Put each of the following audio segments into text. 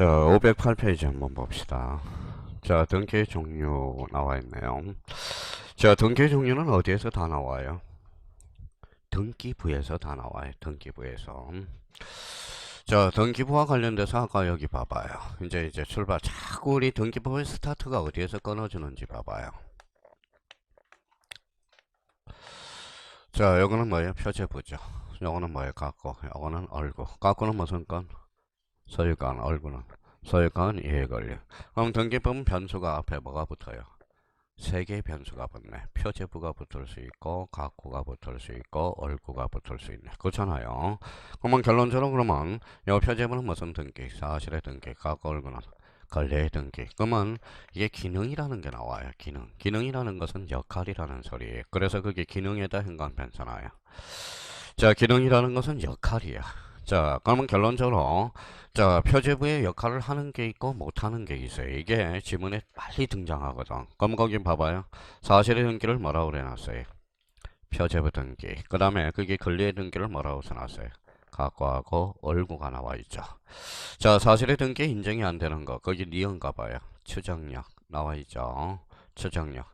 자, 508페이지 한번 봅시다. 자, 등기 종류 나와 있네요. 자, 등기 종류는 어디에서 다 나와요? 등기부에서 다 나와요. 등기부에서. 자, 등기부와 관련돼서 아까 여기 봐봐요. 이제 출발. 자꾸 우리 등기부의 스타트가 어디에서 끊어지는지 봐봐요. 자, 요거는 뭐예요? 표제부죠. 요거는 뭐예요? 갖고. 요거는 얼구. 갖고는 무슨 건? 소유권, 얼구는. 소유권, 이해권리. 그럼 등기부는 변수가 앞에 뭐가 붙어요? 세 개의 변수가 붙네. 표제부가 붙을 수 있고, 갖고가 붙을 수 있고, 얼구가 붙을 수 있네. 그렇잖아요. 그러면 결론적으로 그러면 이 표제부는 무슨 등기? 사실의 등기, 갖고 얼구는 권리의 등기. 그러면 이게 기능이라는 게 나와요. 기능. 기능이라는 것은 역할이라는 소리예요. 그래서 그게 기능에다 행간 변사나요. 자, 기능이라는 것은 역할이야. 자, 그러면 결론적으로 자, 표제부의 역할을 하는 게 있고 못하는 게 있어요. 이게 지문에 빨리 등장하거든. 그럼 거기 봐봐요. 사실의 등기를 뭐라고 해놨어요? 표제부 등기. 그 다음에 그게 권리의 등기를 뭐라고 써놨어요? 갖고하고 얼구가 나와 있죠. 자, 사실의 등기 인정이 안 되는 거. 거기 니은가 봐요. 추정력 나와 있죠. 추정력.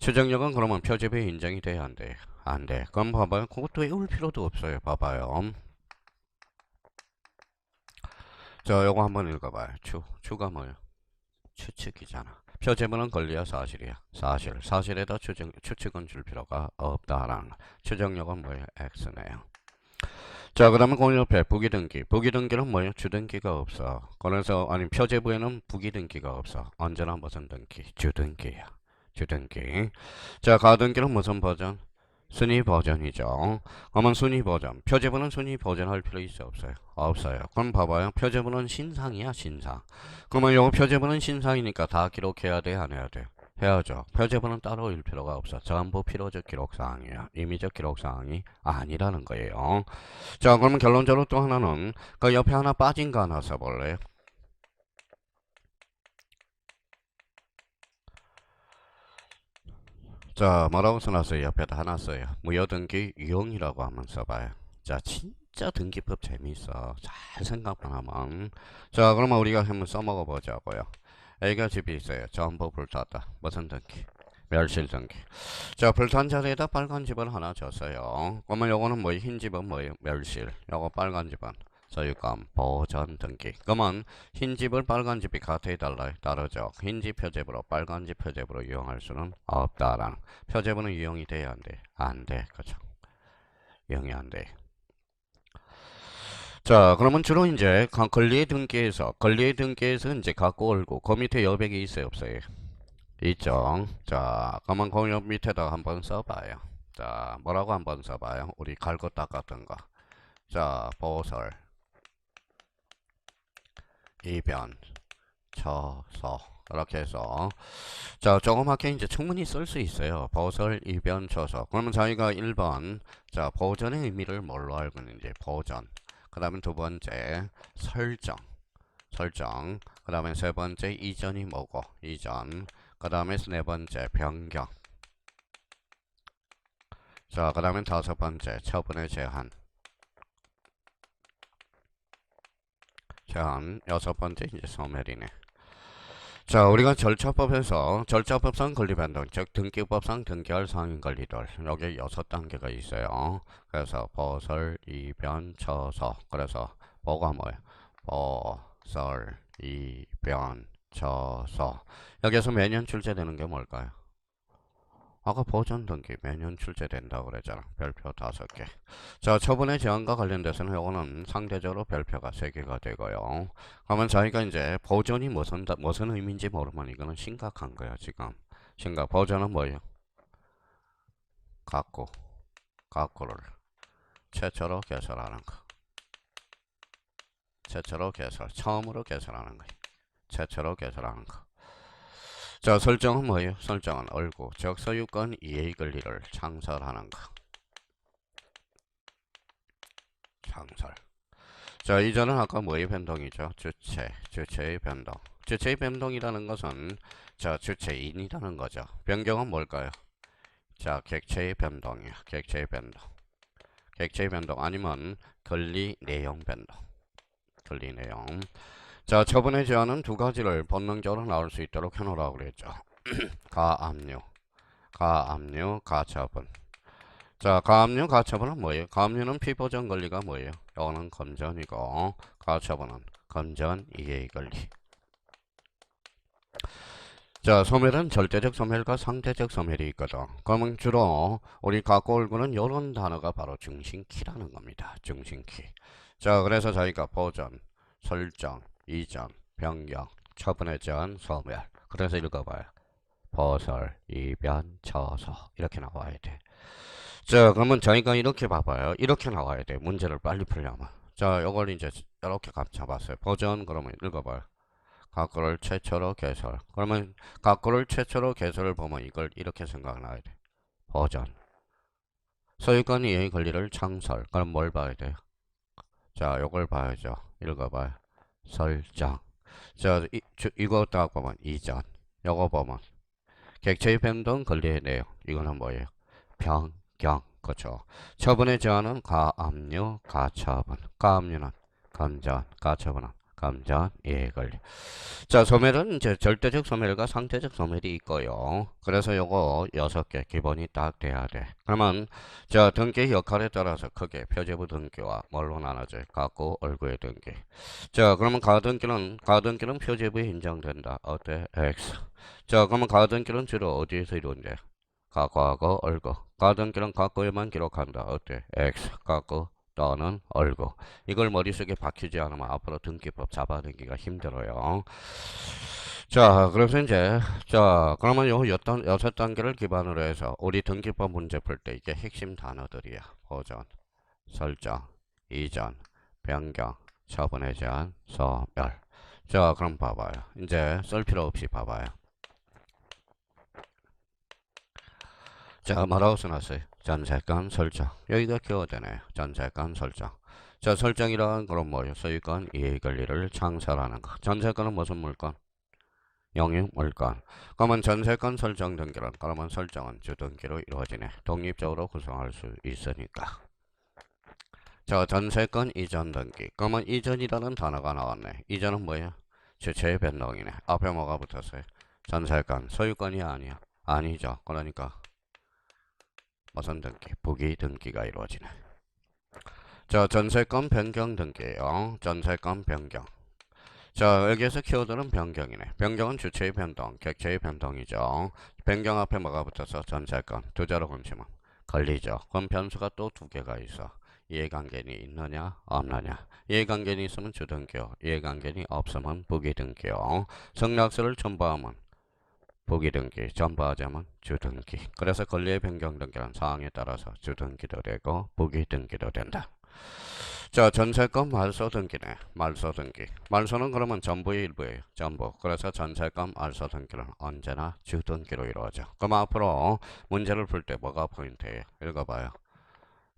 추정력은 그러면 표제부에 인정이 돼야 안 돼요? 안 돼. 그럼 봐봐요. 그것도 외울 필요도 없어요. 봐봐요. 자, 요거 한번 읽어봐요. 추가 뭐예요? 추측이잖아. 표제문은 권리야 사실이야? 사실. 사실에다 추측은 줄 필요가 없다라는 거. 추정력은 뭐예요? X네요. 자, 그러면 그 옆에 부기등기. 부기등기는 뭐예요? 주등기가 없어. 그래서 아니 표제부에는 부기등기가 없어. 언제나 무슨 등기? 주등기야. 주등기. 자, 가등기는 무슨 버전? 순위 버전이죠. 그러면 순위 버전. 표제부는 순위 버전할 필요 있어 없어요? 없어요. 그럼 봐봐요. 표제부는 신상이야 신상. 그러면 요 표제부는 신상이니까 다 기록해야 돼 안 해야 돼? 해야죠. 표제부는 따로 일 필요가 없어. 전부 필요적 기록사항이야. 임의적 기록사항이 아니라는 거예요. 자, 그러면 결론적으로 또 하나는 그 옆에 하나 빠진 거 하나 써볼래요? 자, 뭐라고 써놨어요? 옆에다 하나 써요. 무효등기 유형이라고 한번 써봐요. 자, 진짜 등기법 재미있어. 잘 생각만 하면. 자, 그러면 우리가 한번 써먹어 보자고요. A가 집이 있어요. 전부 불탔다. 무슨 등기? 멸실 등기. 자, 불탄 자리에다 빨간 집을 하나 줬어요. 그러면 요거는 뭐예요? 흰 집은 뭐예요? 멸실. 요거 빨간 집은 소유권 보전 등기. 그러면 흰 집을 빨간 집이 같아 달라요? 다르죠. 흰 집 표제부로 빨간 집 표제부로 이용할 수는 없다라는. 표제부는 이용이 돼야 안 돼? 안 돼. 그죠? 이용이 안 돼. 자, 그러면 주로 이제 권리의 등기에서 이제 갖고 올고 그 밑에 여백이 있어요, 없어요? 있죠. 자, 그러면 그 옆 밑에다가 한번 써봐요. 자, 뭐라고 한번 써봐요. 우리 갈고 닦았던 거. 자, 보설, 이변, 처서 이렇게 해서 자, 조그맣게 이제 충분히 쓸 수 있어요. 보설, 이변, 처서. 그러면 저희가 1번 자, 보전의 의미를 뭘로 알고 있는지 보전. 그 다음에 두 번째 설정. 설정. 그 다음에 세 번째 이전이 뭐고? 이전. 그 다음에 네 번째 변경. 자, 그 다음에 다섯 번째 처분의 제한. 제한. 여섯 번째 이제 소멸이네. 자, 우리가 절차법상 권리변동, 즉 등기법상 등기할 상인 권리들 여기 6단계가 있어요. 그래서 보설, 이변, 처서. 그래서 뭐가 뭐예요? 보설, 이변, 처서. 여기서 매년 출제되는 게 뭘까요? 아까 보전 등기 매년 출제된다고 그랬잖아. 별표 5개. 자, 처분의 제한과 관련돼서는 이거는 상대적으로 별표가 3개가 되고요. 그러면 저희가 이제 보전이 무슨 의미인지 모르면 이거는 심각한 거야, 지금. 보전은 뭐예요? 갖고를 최초로 개설하는 거. 최초로 개설. 처음으로 개설하는 거. 최초로 개설하는 거. 자, 설정은 뭐예요? 설정은 얼구, 즉 소유권 이해 권리를 창설하는 거. 창설. 자, 이전은 아까 뭐의 변동이죠? 주체의 변동. 주체의 변동이라는 것은 자, 주체인이라는 거죠. 변경은 뭘까요? 자, 객체의 변동이야. 객체의 변동. 객체의 변동 아니면 권리 내용 변동. 권리 내용. 자, 처분의 제한은 두 가지를 본능적으로 나올 수 있도록 해놓으라고 그랬죠. 가압류, 가압류, 가처분. 자, 가압류, 가처분은 뭐예요? 가압류는 피보전 권리가 뭐예요? 이거는 건전이고, 가처분은 건전 이해의 권리. 자, 소멸은 절대적 소멸과 상대적 소멸이 있거든. 그러면 주로 우리 갖고 올고는 이런 단어가 바로 중심키라는 겁니다. 중심키. 자, 그래서 저희가 보전, 설정, 이전, 변경, 처분의 제한, 소멸. 그래서 읽어봐요. 보설, 이변, 처소 이렇게 나와야 돼. 자, 그러면 저희가 이렇게 봐봐요. 이렇게 나와야 돼. 문제를 빨리 풀려면. 자, 요걸 이제 이렇게 감 잡았어요. 보전 그러면 읽어봐요. 각고를 최초로 개설. 그러면 각고를 최초로 개설을 보면 이걸 이렇게 생각나야 돼. 보전. 소유권 이해의 권리를 창설. 그럼 뭘 봐야 돼요? 자, 요걸 봐야죠. 읽어봐요. 설정. 자, 이거 딱 보면 이전. 요거 보면 객체의 변동 권리의 내용. 이거는 뭐예요? 변경. 그렇죠. 처분의 제한은 가압류, 가처분. 가압류는 감전, 가처분은 감전, 이해 권리. 자, 소멸은 이제 절대적 소멸과 상대적 소멸이 있고요. 그래서 요거 6개 기본이 딱 돼야 돼. 그러면 자, 등기의 역할에 따라서 크게 표제부 등기와 뭘로 나눠져요? 갖고 얼구의 등기. 자, 그러면 가등기는 표제부에 인정된다. 어때? X. 자, 그러면 가등기는 주로 어디에서 이루어진대? 갖고하고 얼구. 가등기는 갖고에만 기록한다. 어때? X. 갖고 또는 얼구. 이걸 머릿속에 박히지 않으면 앞으로 등기법 잡아내기가 힘들어요. 자, 그래서 이제, 자, 그러면 요 6단계를 기반으로 해서 우리 등기법 문제 풀 때 이게 핵심 단어들이야. 보전, 설정, 이전, 변경, 처분의 제한, 소멸. 자, 그럼 봐봐요. 이제 쓸 필요 없이 봐봐요. 자, 뭐라고 써놨어요? 전세권 설정. 여기가 기어되네요. 전세권 설정. 자, 설정이란 그럼 뭐예요? 소유권 이해 권리를 창설하는 거. 전세권은 무슨 물건? 영유 물건. 그러면 전세권 설정 등기는 그러면 설정은 주등기로 이루어지네. 독립적으로 구성할 수 있으니까. 자, 전세권 이전 등기. 그러면 이전이라는 단어가 나왔네. 이전은 뭐예요? 주체의 변동이네. 앞에 뭐가 붙었어요? 전세권 소유권이 아니야. 아니죠. 그러니까 무슨 등기? 부기 등기가 이루어지네. 자, 전세권 변경 등기예요. 전세권 변경. 자, 여기에서 키워드는 변경이네. 변경은 주체의 변동, 객체의 변동이죠. 변경 앞에 뭐가 붙어서 전세권 두 자로 훔치면 걸리죠. 그럼 변수가 또 두 개가 있어. 이해관계는 있느냐 없느냐. 이해관계는 있으면 주등기요. 이해관계는 없으면 부기등기요. 성락서를 첨부하면 부기등기, 첨부하자면 주등기. 그래서 권리의 변경 등기란 사항에 따라서 주등기도 되고 부기등기도 된다. 자, 전세권 말소 등기네. 말소 등기. 말소는 그러면 전부의 일부예요. 전부. 그래서 전세권 말소 등기는 언제나 주등기로 이루어져. 그럼 앞으로 문제를 풀 때 뭐가 포인트예요? 읽어봐요.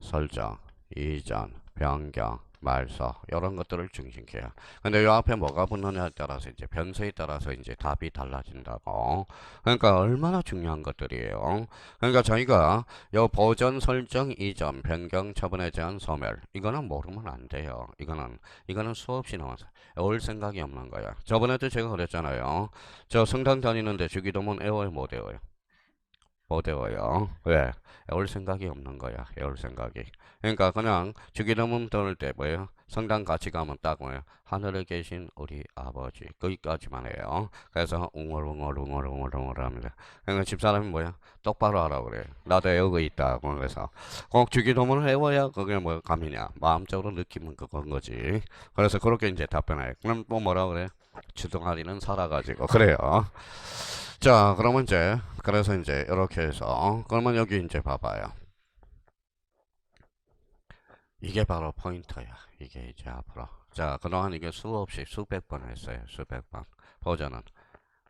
설정, 이전, 변경, 말소 이런 것들을 중심해요. 근데 요 앞에 뭐가 붙느냐에 따라서 이제 변수에 따라서 이제 답이 달라진다고. 그러니까 얼마나 중요한 것들이에요. 그러니까 저희가 요 보전, 설정, 이전, 변경, 처분에 대한 소멸 이거는 모르면 안 돼요. 이거는 수없이 나와서 올 생각이 없는 거야. 저번에도 제가 그랬잖아요. 저 성당 다니는데 주기도문 외워요, 못 외워요? 못 외워요. 왜? 외울 생각이 없는 거야. 외울 생각이. 그러니까 그냥 주기도문 들을 때 뭐예요? 성당 같이 가면 딱 뭐예요? 하늘에 계신 우리 아버지. 거기까지만 해요. 그래서 웅얼웅얼 합니다. 그러니까 집사람이 뭐야? 똑바로 하라고 그래. 나도 외우고 있다. 그래서 꼭 주기도문을 외워야 그게 뭐 감이냐. 마음적으로 느끼면 그건 거지. 그래서 그렇게 이제 답변해. 그럼 또 뭐라 그래? 주둥아리는 살아가지고. 그래요. 자, 그러면 이제 그래서 이제 이렇게 해서 그러면 여기 이제 봐봐요. 이게 바로 포인트야. 이게 이제 앞으로. 자, 그동안 이게 수없이 수백 번 했어요. 수백 번. 보전은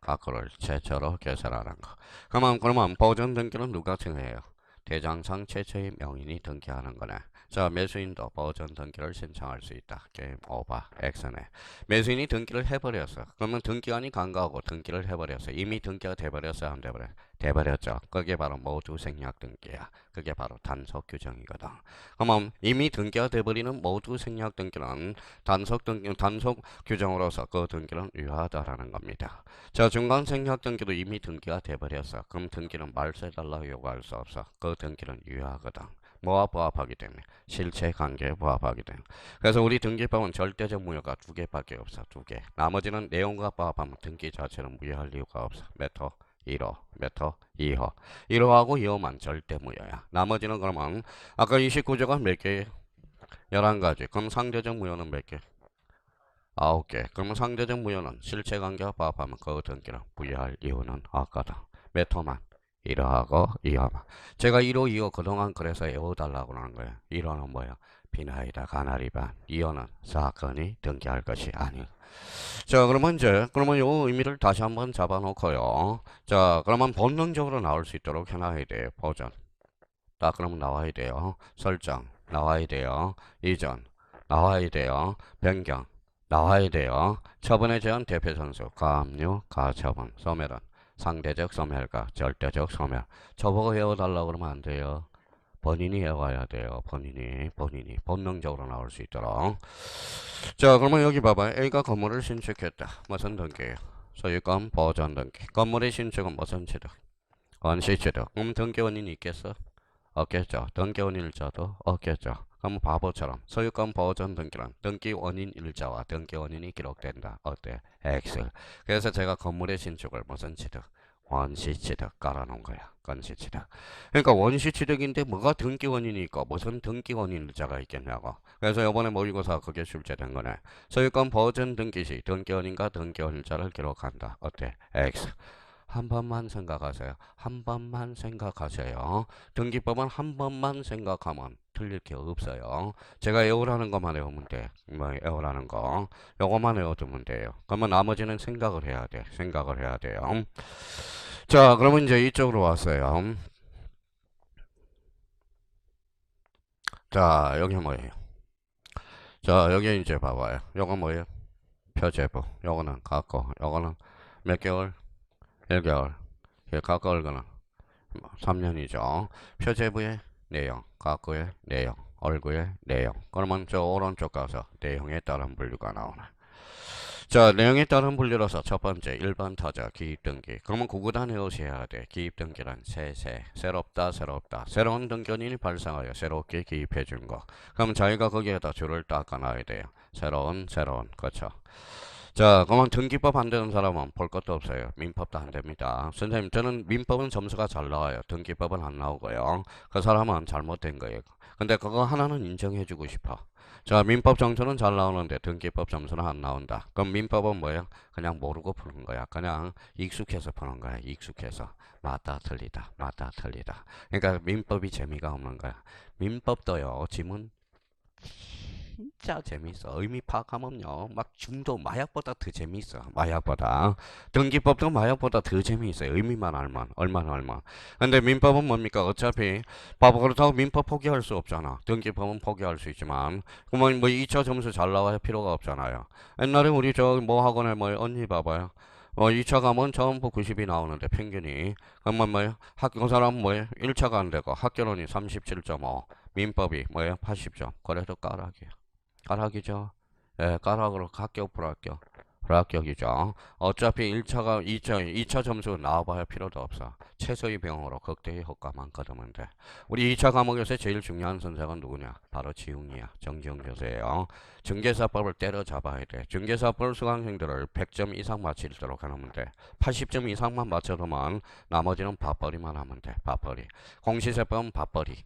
각호를 최초로 개설하는 거. 그러면 보전 등기는 누가 정해요? 대장상 최초의 명인이 등기하는 거네. 자, 매수인도 보전 등기를 신청할 수 있다. 게임 오버 X네. 매수인이 등기를 해버렸어. 그러면 등기관이 간과하고 등기를 해버렸어. 이미 등기가 돼버렸어, 안 돼버려? 돼버렸죠. 그게 바로 모두 생략 등기야. 그게 바로 단속 규정이거든. 그러면 이미 등기가 돼버리는 모두 생략 등기는 단속 규정으로서 그 등기는 유효하다라는 겁니다. 자, 중간 생략 등기도 이미 등기가 돼버렸어. 그럼 등기는 말소해달라고 요구할 수 없어. 그 등기는 유효하거든. 뭐와 부합하기 때문에 실체 관계에 부합하기 때문에. 그래서 우리 등기법은 절대적 무효가 두 개밖에 없어. 두 개. 나머지는 내용과 부합하면 등기 자체는 무효할 이유가 없어. 메터 1호, 메터 2호. 1호하고 2호만 절대 무효야. 나머지는 그러면 아까 29조가 몇 개예요? 11가지. 그럼 상대적 무효는 몇 개? 9개. 그러면 상대적 무효는 실체 관계와 부합하면 그 등기는 무효할 이유는 없거든. 메터만. 1호하고 2호만. 제가 1호, 2호 그동안 그래서 외워달라고 하는 거예요. 1호는 뭐야? 비나이다 가나리반. 2호는 사건이 등기할 것이 아니에요. 자, 그러면 요 의미를 다시 한번 잡아놓고요. 자, 그러면 본능적으로 나올 수 있도록 해놔야 돼요. 버전. 딱 그러면 나와야 돼요. 설정 나와야 돼요. 이전 나와야 돼요. 변경 나와야 돼요. 처분에 제한 대표 선수 가압류 가처분 소멸은 상대적 소멸과 절대적 소멸. 저보고 외워달라고 그러면 안 돼요. 본인이 외워야 돼요. 본인이 본능적으로 나올 수 있도록. 자, 그러면 여기 봐봐요. A가 건물을 신축했다. 무슨 등기예요? 소유권 보전 등기. 건물의 신축은 무슨 취득? 원시 취득. 등기 원인이 있겠어? 없겠죠. 등기 원인 일자도 없겠죠. 그럼 바보처럼 소유권 보전 등기란 등기 원인 일자와 등기 원인이 기록된다. 어때? X. 그래서 제가 건물의 신축을 무슨 취득? 원시 취득 깔아놓은 거야. 원시 취득. 그러니까 원시 취득인데 뭐가 등기 원인이 있고 무슨 등기 원인 일자가 있겠냐고. 그래서 이번에 모의고사 그게 출제된 거네. 소유권 보전 등기 시 등기 원인과 등기 원인 일자를 기록한다. 어때? X. 한 번만 생각하세요. 한 번만 생각하세요. 등기법은 한 번만 생각하면 틀릴 게 없어요. 제가 외우라는 것만 외우면 돼. 뭐 외우라는 거. 요것만 외워두면 돼요. 그러면 나머지는 생각을 해야 돼. 생각을 해야 돼요. 자, 그러면 이제 이쪽으로 왔어요. 자, 여기 뭐예요? 자, 여기 이제 봐봐요. 요거 뭐예요? 표제부. 요거는 갖고, 요거는 몇 개월? 1개월. 가까울 거는 3년이죠. 표제부의 내용, 가꾸의 내용, 얼구의 내용. 그러면 저 오른쪽 가서 내용에 따른 분류가 나오네. 자, 내용에 따른 분류로서 첫 번째 일반 타자 기입등기. 그러면 구구단 외우셔야 돼. 기입등기란 새롭다. 새로운 등기원인이 발생하여 새롭게 기입해 준 거. 그럼 자기가 거기에다 줄을 닦아놔야 돼요. 새로운. 그렇죠. 자, 그러면 등기법 안 되는 사람은 볼 것도 없어요. 민법도 안 됩니다. 선생님, 저는 민법은 점수가 잘 나와요. 등기법은 안 나오고요. 그 사람은 잘못된 거예요. 근데 그거 하나는 인정해주고 싶어. 자, 민법 점수는 잘 나오는데 등기법 점수는 안 나온다. 그럼 민법은 뭐예요? 그냥 모르고 푸는 거야. 그냥 익숙해서 푸는 거야. 익숙해서. 맞다, 틀리다. 그러니까 민법이 재미가 없는 거야. 민법도요, 지문 진짜 재밌어. 의미 파악하면요, 막 중도 마약보다 더 재밌어. 마약보다. 등기법도 마약보다 더 재미있어. 의미만 알면 얼마. 근데 민법은 뭡니까? 어차피 바보 그렇다고 민법 포기할 수 없잖아. 등기법은 포기할 수 있지만 그러면 뭐 2차 점수 잘 나와야 필요가 없잖아요. 옛날에 우리 저 뭐 학원에 뭐 언니 봐봐요. 2차 가면 전부 90이 나오는데 평균이. 그러면 뭐예요? 그 사람은 뭐예요? 1차가 안 되고 학교론이 37.5, 민법이 뭐예요? 80점. 그래도 까락이야. 까락이죠. 예, 까락으로 합격, 불합격. 불합격이죠. 어차피 1차가 2차 점수 나와봐야 필요도 없어. 최소의 병으로 극대의 효과만 거두면 돼. 우리 2차 과목에서 제일 중요한 선생은 누구냐? 바로 지웅이야. 정지웅 교수예요. 중개사법을 때려잡아야 돼. 중개사법 수강생들을 100점 이상 맞추도록 해놓으면 돼. 80점 이상만 맞춰두면 나머지는 밥벌이만 하면 돼. 밥벌이. 공시세법은 밥벌이.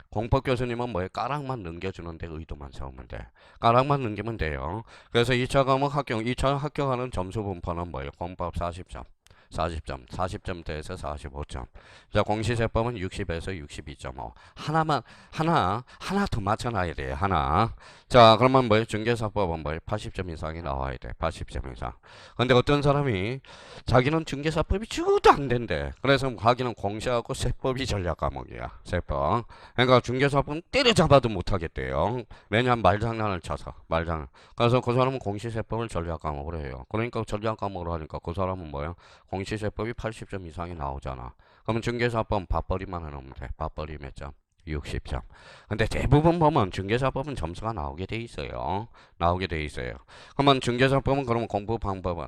공법 교수님은 뭐에 까락만 넘겨주는데 의도만 세우면 돼. 까락만 넘기면 돼요. 그래서 2차 과목 합격, 2차 합격하는 점수 분포는 뭐예요? 공법 40점. 40점대에서 45점. 자, 공시세법은 60에서 62.5. 하나 더 맞춰놔야 돼. 하나. 자, 그러면 뭐예요? 중개사법은 뭐예요? 80점 이상이 나와야 돼. 80점 이상. 근데 어떤 사람이 자기는 중개사법이 죽어도 안 된대. 그래서 자기는 공시하고 세법이 전략 과목이야. 세법. 그러니까 중개사법은 때려잡아도 못하겠대요. 왜냐하면 말장난을 쳐서. 말장난. 그래서 그 사람은 공시세법을 전략 과목으로 해요. 그러니까 전략 과목으로 하니까 그 사람은 뭐예요? 공시세법이 80점 이상이 나오잖아. 그러면 중개사법 밥벌이만 해놓으면 돼. 밥벌이 몇 점? 60점. 근데 대부분 보면 중개사법은 점수가 나오게 돼 있어요. 나오게 돼 있어요. 그러면 중개사법은 그러면 공부 방법은?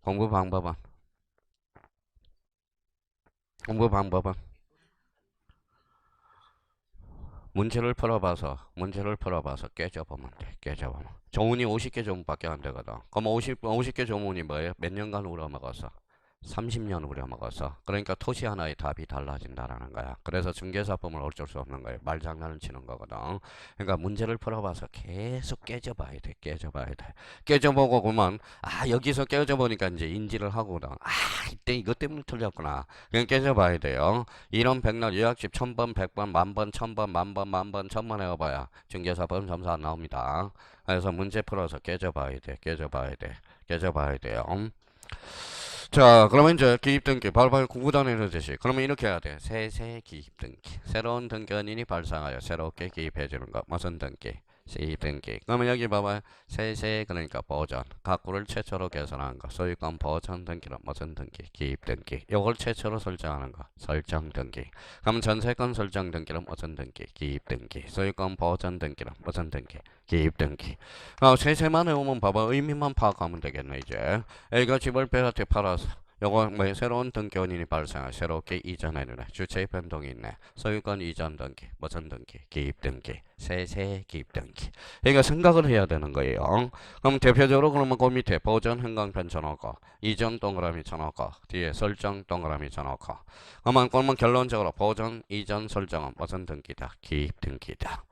공부 방법은? 공부 방법은? 문제를 풀어봐서 깨져보면 돼. 깨져보면. 조문이 50개 조문밖에 안 되거든. 그럼 50개 조문이 뭐예요? 몇 년간 우려먹었어? 30년 우려먹었어. 그러니까 토시 하나의 답이 달라진다라는 거야. 그래서 중개사법은 어쩔 수 없는 거예요. 말장난을 치는 거거든. 그러니까 문제를 풀어봐서 계속 깨져봐야 돼. 깨져봐야 돼. 깨져보고 그러면 여기서 깨져보니까 이제 인지를 하거든. 이때 이것 때문에 틀렸구나. 그냥 깨져봐야 돼요. 이런 백날 요약집 1000번, 100번, 만번, 1000번, 만번, 만번, 1000번 해봐야 중개사법은 점수 안 나옵니다. 그래서 문제 풀어서 깨져봐야 돼. 깨져봐야 돼. 깨져봐야 돼요. 자, 그러면 이제 기입등기 바로바로 구구단위로 제시. 그러면 이렇게 해야 돼. 세세 기입등기. 새로운 등기원인이 발생하여 새롭게 기입해주는 것. 무슨 등기? 시등기. 그러면 여기 봐봐요. 세세 그러니까 보전. 가구를 최초로 개설하는 것. 소유권 보전 등기는 무슨 등기? 기입등기. 요걸 최초로 설정하는 것. 설정등기. 그러면 전세권 설정 등기는 무슨 등기? 기입등기. 소유권 보전 등기는 무슨 등기? 기입등기. 세세만 해오면 봐봐. 의미만 파악하면 되겠네 이제. A가 집을 B한테 팔아서 요거 뭐 새로운 등기원인이 발생해 새롭게 이전해주네. 주체의 변동이 있네. 소유권 이전 등기, 무슨 등기? 기입 등기, 세세 기입 등기. 그러니까 생각을 해야 되는 거예요. 그럼 대표적으로 그러면 그 밑에 보전 행강편 쳐놓고 이전 동그라미 쳐놓고 뒤에 설정 동그라미 쳐놓고 그러면 결론적으로 보전 이전 설정은 무슨 등기다? 기입 등기다.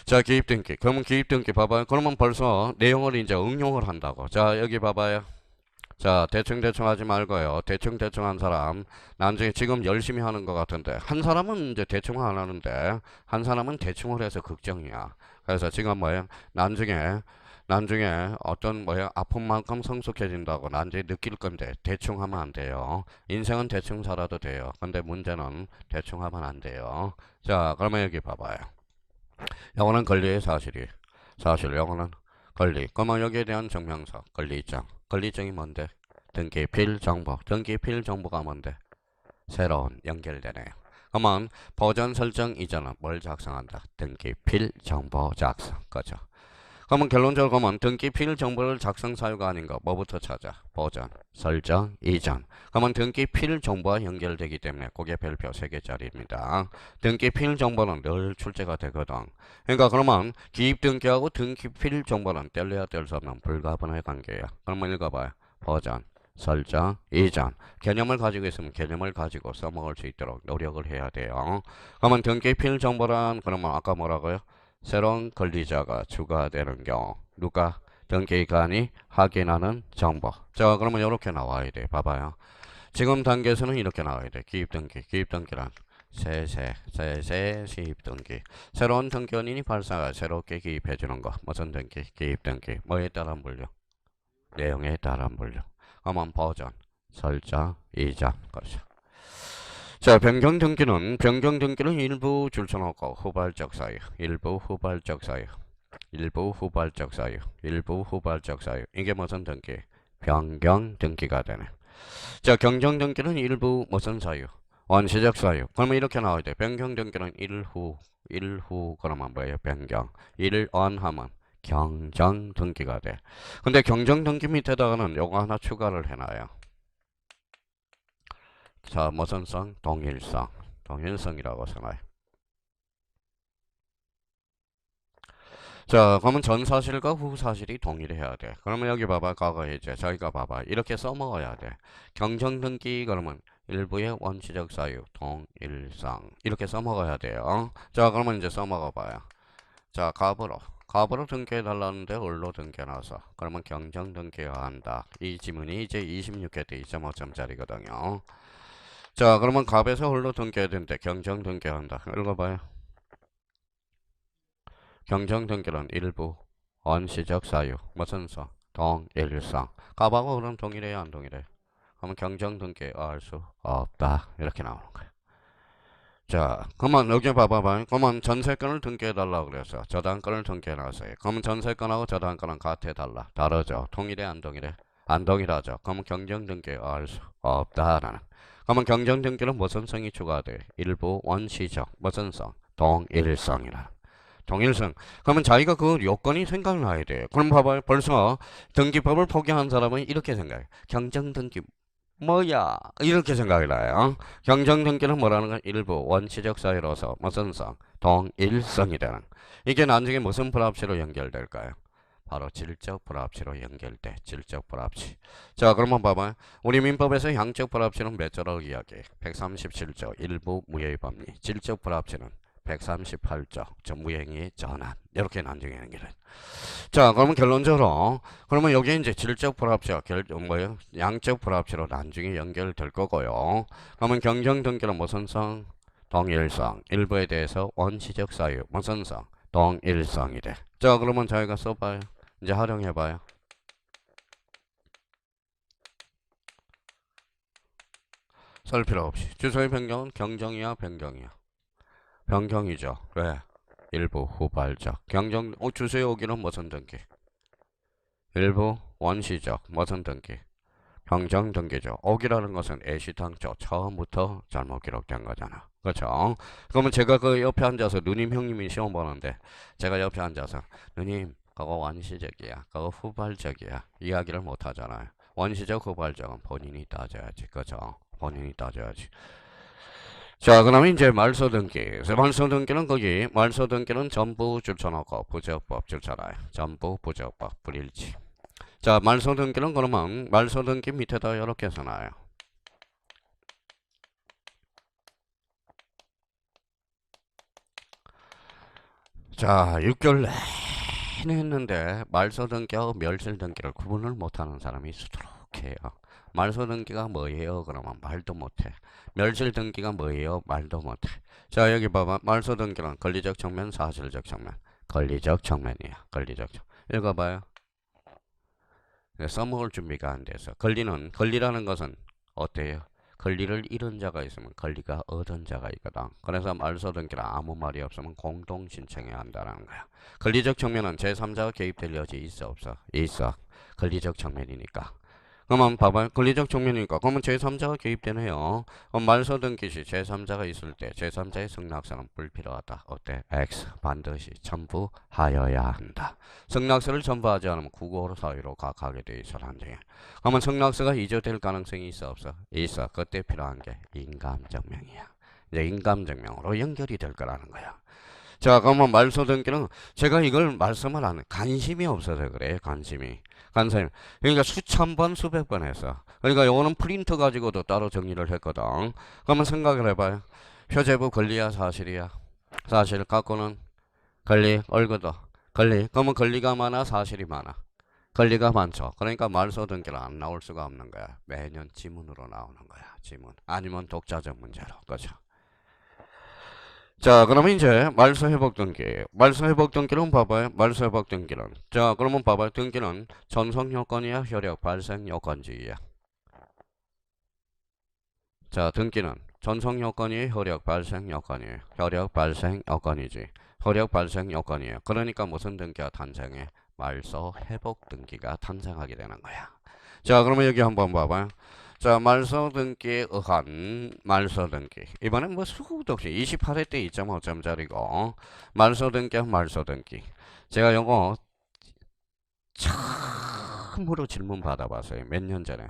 자, 기입 등기. 그러면 기입 등기 봐봐요. 그러면 벌써 내용을 이제 응용을 한다고. 자, 여기 봐봐요. 자, 대충 하지 말고요. 대충 한 사람 나중에 지금 열심히 하는 것 같은데 한 사람은 이제 대충 안 하는데 한 사람은 대충을 해서 걱정이야. 그래서 지금 뭐예요? 나중에 어떤 아픈 만큼 성숙해진다고 나중에 느낄 건데 대충 하면 안 돼요. 인생은 대충 살아도 돼요. 근데 문제는 대충 하면 안 돼요. 자, 그러면 여기 봐봐요. 요거는 권리의 사실, 요거는 권리. 그러면 여기에 대한 증명서, 권리입장. 권리증이 뭔데? 등기필 정보. 등기필 정보가 뭔데? 새로운 연결되네요. 그러면 보전 설정 이전은 뭘 작성한다? 등기필 정보 작성. 그죠? 그러면 결론적으로 보면 등기필 정보를 작성 사유가 아닌 거 뭐부터 찾아? 보전, 설정, 이전. 그러면 등기필 정보와 연결되기 때문에 그게 별표 3개짜리입니다. 등기필 정보는 늘 출제가 되거든. 그러니까 그러면 기입 등기하고 등기필 정보는 뗄래야 뗄 수 없는 불가분의 관계야. 그러면 읽어봐요. 보전, 설정, 이전. 개념을 가지고 있으면 개념을 가지고 써먹을 수 있도록 노력을 해야 돼요. 그러면 등기필 정보란 그러면 아까 뭐라고요? 새로운 권리자가 추가되는 경우 누가? 등기관이 확인하는 정보. 자, 그러면 이렇게 나와야 돼. 봐봐요. 지금 단계에서는 이렇게 나와야 돼. 기입등기. 기입등기란 세세 시입등기. 새로운 등기원인이 발생하여 새롭게 기입해주는 거. 무슨 등기? 기입등기. 뭐에 따른 분류? 내용에 따른 분류. 그러면 보전, 설정, 이전. 그렇죠. 자, 변경 등기는 일부 줄쳐놓고 후발적 사유, 일부 후발적 사유, 일부 후발적 사유, 일부 후발적 사유. 이게 무슨 등기? 변경 등기가 되네. 자, 경정 등기는 일부 무슨 사유? 원시적 사유. 그러면 이렇게 나와야 돼. 변경 등기는 일후 그러면 뭐예요? 변경. 일언하면 경정 등기가 돼. 근데 경정 등기 밑에다가는 요거 하나 추가를 해놔요. 자, 무슨 성? 동일성. 동일성이라고 써놔요. 자, 그러면 전 사실과 후 사실이 동일해야 돼. 그러면 여기 봐봐. 과거에 이제 저희가 봐봐. 이렇게 써먹어야 돼. 경정등기 그러면 일부의 원시적 사유, 동일성. 이렇게 써먹어야 돼요. 자, 그러면 이제 써먹어 봐요. 자, 갑으로 등기해달라는데 을로 등기해놔서 그러면 경정 등기해야 한다. 이 지문이 이제 26회 때 2.5점짜리거든요. 자, 그러면 갑에서 을로 등기해야 되는데 경정 등기한다. 읽어봐요. 경정 등기는 일부 원시적 사유 무슨 성? 동일성. 갑하고 을은 동일해야 안 동일해? 그러면 경정 등기 알 수 없다. 이렇게 나오는 거예요. 자, 그러면 여기 봐봐봐. 그러면 전세권을 등기해달라고 그래서 저당권을 등기해놨어요. 그러면 전세권하고 저당권은 같아 달라? 다르죠. 동일해 안 동일해? 안 동일하죠. 그러면 경쟁등기가 알 수 없다라는. 그러면 경쟁등기는 무슨 성이 추가돼? 일부 원시적 무슨 성? 동일성이라. 동일성. 그러면 자기가 그 요건이 생각나야 돼. 그럼 봐봐요. 벌써 등기법을 포기한 사람은 이렇게 생각해. 경쟁등기 뭐야? 이렇게 생각이 나요. 경쟁등기는 뭐라는 건 일부 원시적 사유로서 무슨 성? 동일성이 되는. 이게 나중에 무슨 불합치로 연결될까요? 바로 질적 불합치로 연결돼. 질적 불합치. 자, 그러면 봐봐요. 우리 민법에서 양적 불합치는 몇 조라고 이야기해? 137조 일부 무효의 법리. 질적 불합치는 138조 무행의 전환. 이렇게 나중에 연결해. 자, 그러면 결론적으로 그러면 여기 이제 질적 불합치와 뭐예요? 양적 불합치로 나중에 연결될 거고요. 그러면 경쟁 등기는 무슨 성? 동일성. 일부에 대해서 원시적 사유 무슨 성? 동일성이 돼. 자, 그러면 저희가 써봐요. 이제 활용해봐요. 쓸 필요 없이. 주소의 변경은 경정이야, 변경이야? 변경이죠. 왜? 일부 후발적. 경정, 주소의 오기는 무슨 등기? 일부 원시적. 무슨 등기? 경정 등기죠. 오기라는 것은 애시당초 처음부터 잘못 기록된 거잖아. 그렇죠? 그러면 제가 그 옆에 앉아서 누님 형님이 시험 보는데 제가 옆에 앉아서 누님 그거 원시적이야. 그거 후발적이야. 이야기를 못 하잖아요. 원시적 후발적은 본인이 따져야지. 그렇죠? 본인이 따져야지. 자, 그러면 이제 말소 등기. 말소 등기는 거기 말소 등기는 전부 줄쳐놓고 부적법 줄쳐놔요. 전부 부적법 불일치. 자, 말소 등기는 그러면 말소 등기 밑에다 이렇게 써놔요. 자, 6개월 내내 했는데 말소 등기하고 멸실 등기를 구분을 못하는 사람이 있도록 해요. 말소 등기가 뭐예요? 그러면 말도 못해. 멸실 등기가 뭐예요? 말도 못해. 자, 여기 봐봐. 말소 등기는 권리적 측면, 사실적 측면. 권리적 측면이야. 권리적 측면. 읽어봐요. 써먹을 준비가 안 돼서. 권리라는 것은 어때요? 권리를 잃은 자가 있으면 권리가 얻은 자가 있거든. 그래서 말소 등기는 아무 말이 없으면 공동 신청해야 한다는 거야. 권리적 측면은 제3자가 개입될 여지 있어 없어? 있어. 권리적 측면이니까. 그러면 봐봐요. 권리적 측면이니까. 그러면 제3자가 개입되네요. 그럼 말소 등기 시 제3자가 있을 때 제3자의 승낙서는 불필요하다. 어때? X 반드시 첨부하여야 한다. 승낙서를 첨부하지 않으면 국어로 사유로 가게 돼 있어. 나중에. 그러면 승낙서가 이조될 가능성이 있어 없어? 있어. 그때 필요한 게 인감증명이야. 이제 인감증명으로 연결이 될 거라는 거야. 자, 그러면 말소 등기는 제가 이걸 말씀을 안 해. 관심이 없어서 그래. 관심이. 그러니까 수천 번 수백 번 했어. 그러니까 요거는 프린터 가지고도 따로 정리를 했거든. 그러면 생각을 해봐요. 표제부 권리야 사실이야? 사실 갖고는 권리 얼거도 권리. 그러면 권리가 많아 사실이 많아? 권리가 많죠. 그러니까 말소 등기는 안 나올 수가 없는 거야. 매년 지문으로 나오는 거야. 지문. 아니면 독자적 문제로. 그렇죠? 자, 그러면 이제 말소 회복 등기. 말소 회복 등기는 봐봐요. 말소 회복 등기는. 자, 그러면 봐봐요. 등기는 전속 요건이야, 효력 발생 요건지야. 자, 등기는 전속 요건이 효력 발생 요건이에요. 효력 발생 요건이지. 효력 발생 요건이에요. 그러니까 무슨 등기가 탄생해? 말소 회복 등기가 탄생하게 되는 거야. 자, 그러면 여기 한번 봐봐요. 자, 말소 등기에 의한 말소 등기. 이번엔 뭐 수고도 없이 28회 때 2.5점짜리고 말소 등기와 말소 등기. 제가 요거 처음으로 질문 받아봤어요. 몇 년 전에.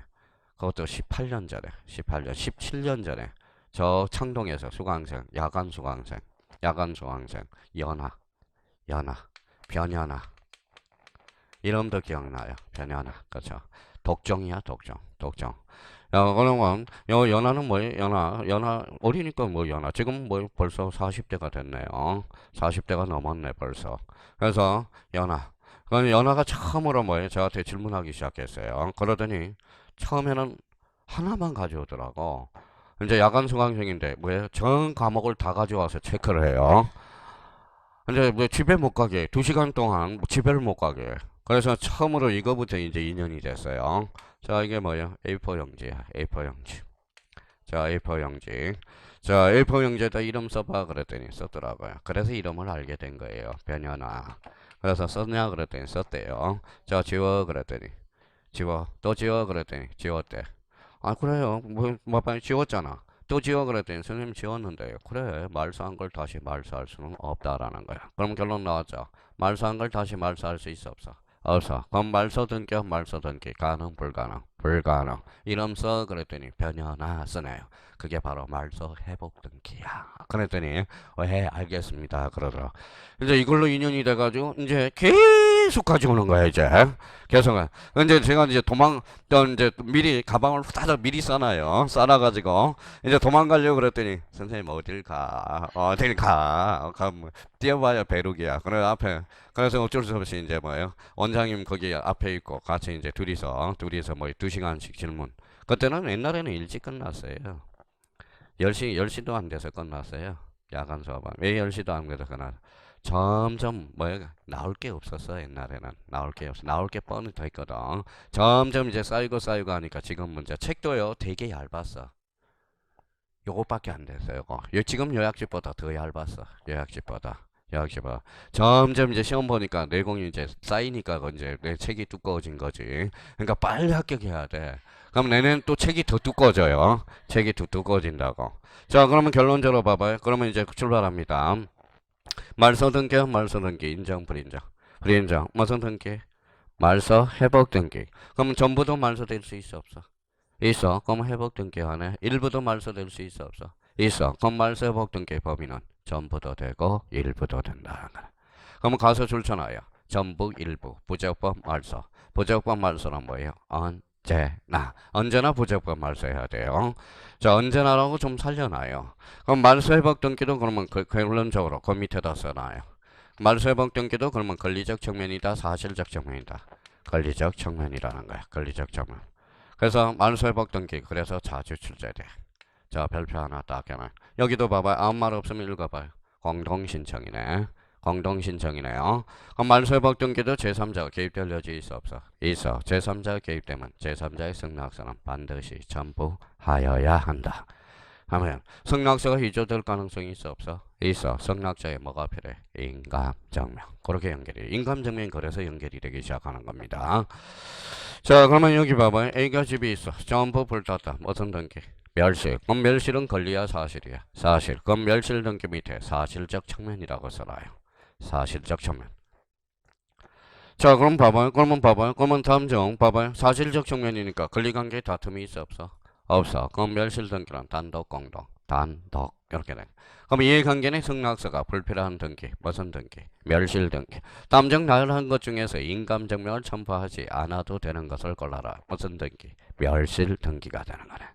그것도 18년 전에. 18년, 17년 전에. 저 창동에서 수강생, 야간 수강생, 연하, 변연하. 이름도 기억나요. 변연하. 그렇죠. 독종이야, 독종. 그러면 연하는 뭐예요? 연하 어리니까 뭐 연하. 지금 뭐 벌써 40대가 됐네요. 40대가 넘었네 벌써. 그래서 연하. 그럼 연하가 처음으로 뭐예요? 저한테 질문하기 시작했어요. 그러더니 처음에는 하나만 가져오더라고. 이제 야간 수강생인데 뭐예요? 전 과목을 다 가져와서 체크를 해요. 근데 뭐 집에 못 가게 2시간 동안 집에를 못 가게. 그래서 처음으로 이거부터 이제 인연이 됐어요. 자, 이게 뭐예요? A4 용지야. A4 용지. 자, A4 용지. 자, A4 용지에다 이름 써봐 그랬더니 썼더라고요. 그래서 이름을 알게 된 거예요. 변연아. 그래서 썼냐 그랬더니 썼대요. 자, 지워 그랬더니 지워. 또 지워. 그랬더니 지웠대. 아, 그래요. 뭐 빨리 지웠잖아. 또 지워. 그랬더니 선생님 지웠는데요. 그래. 말소한 걸 다시 말소할 수는 없다라는 거야. 그럼 결론 나왔죠. 말소한 걸 다시 말소할 수 있어, 없어? 없어. 그럼 말소 등기, 말소 등기. 가능, 불가능? 불가능. 이름 써. 그랬더니 변현아 쓰네요. 그게 바로 말소 회복 등기야. 그랬더니 예, 알겠습니다. 그러더라. 이제 이걸로 인연이 돼가지고 이제 계속 가져오는 거야 이제. 계속. 이제 제가 이제 이제 미리 가방을 후다닥 미리 싸놔요. 싸놔가지고 이제 도망가려고 그랬더니 선생님 어딜 가? 어딜 가? 뭐, 뛰어봐야 배룩이야. 그래 앞에 그래서 어쩔 수 없이 이제 뭐예요? 원장님 거기 앞에 있고 같이 이제 둘이서 뭐 2시간씩 질문. 그때는 옛날에는 일찍 끝났어요. 10시도 안 돼서 끝났어요. 야간 수업은. 왜 10시도 안 돼서 끝났어? 점점 뭐야 나올 게 없었어. 옛날에는 나올 게 없어. 나올 게 뻔히 더 있거든. 점점 이제 쌓이고 하니까 지금 문제 책도요 되게 얇았어. 요것밖에 안 됐어요. 지금 요약집보다 더 얇았어. 요약집보다. 점점 이제 시험 보니까 내공이 이제 쌓이니까 이제 내 책이 두꺼워진 거지. 그러니까 빨리 합격해야 돼. 그럼 내년 또 책이 더 두꺼워져요. 책이 더 두꺼워진다고. 자, 그러면 결론적으로 봐봐요. 그러면 이제 출발합니다. 말소 등기, 인정, 불인정. 불인정. 무슨 등기? 말소 회복 등기. 그럼 전부도 말소될 수 있어, 없어? 있어. 그럼 회복 등기 안에 일부도 말소될 수 있어, 없어? 있어. 그럼 말소 회복 등기 범위는 전부도 되고 일부도 된다. 그러면 가서 줄쳐놔요. 전부, 일부, 부적법 말소. 부적법 말소는 뭐예요? 언제나 부적법 말소해야 돼요. 자, 언제나라고 좀 살려놔요. 그럼 말소 회복 등기도 그러면 결론적으로 그 밑에다 써놔요. 말소 회복 등기도 그러면 권리적 측면이다, 사실적 측면이다. 권리적 측면이라는 거야. 권리적 측면. 그래서 말소 회복 등기 그래서 자주 출제돼. 자, 별표 하나 딱 해놔. 여기도 봐봐요. 아무 말 없으면 읽어봐요. 공동신청이네. 공동신청이네요. 그럼 말소 회복 등기도 제3자가 개입될 여지 있어, 없어? 있어. 제3자가 개입되면 제3자의 승낙서는 반드시 첨부하여야 한다. 하면 승낙서가 위조될 가능성이 있어, 없어? 있어. 승낙자에 뭐가 필요해? 인감증명. 그렇게 연결이. 인감증명이 그래서 연결이 되기 시작하는 겁니다. 자, 그러면 여기 봐봐요. A가 집이 있어. 전부 불탔다. 무슨 등기? 멸실. 그럼 멸실은 권리야, 사실이야? 사실. 그럼 멸실 등기 밑에 사실적 측면이라고 써놔요. 사실적 측면. 자, 그럼 봐봐요. 그러면 다음 중 봐봐요. 사실적 측면이니까 권리관계 다툼이 있어, 없어? 없어. 그럼 멸실 등기는 단독, 공동. 단독. 이렇게 돼. 그럼 이해관계는 승낙서가 불필요한 등기. 무슨 등기? 멸실 등기. 담정 나열한 것 중에서 인감증명을 첨부하지 않아도 되는 것을 골라라. 무슨 등기? 멸실 등기가 되는 거네.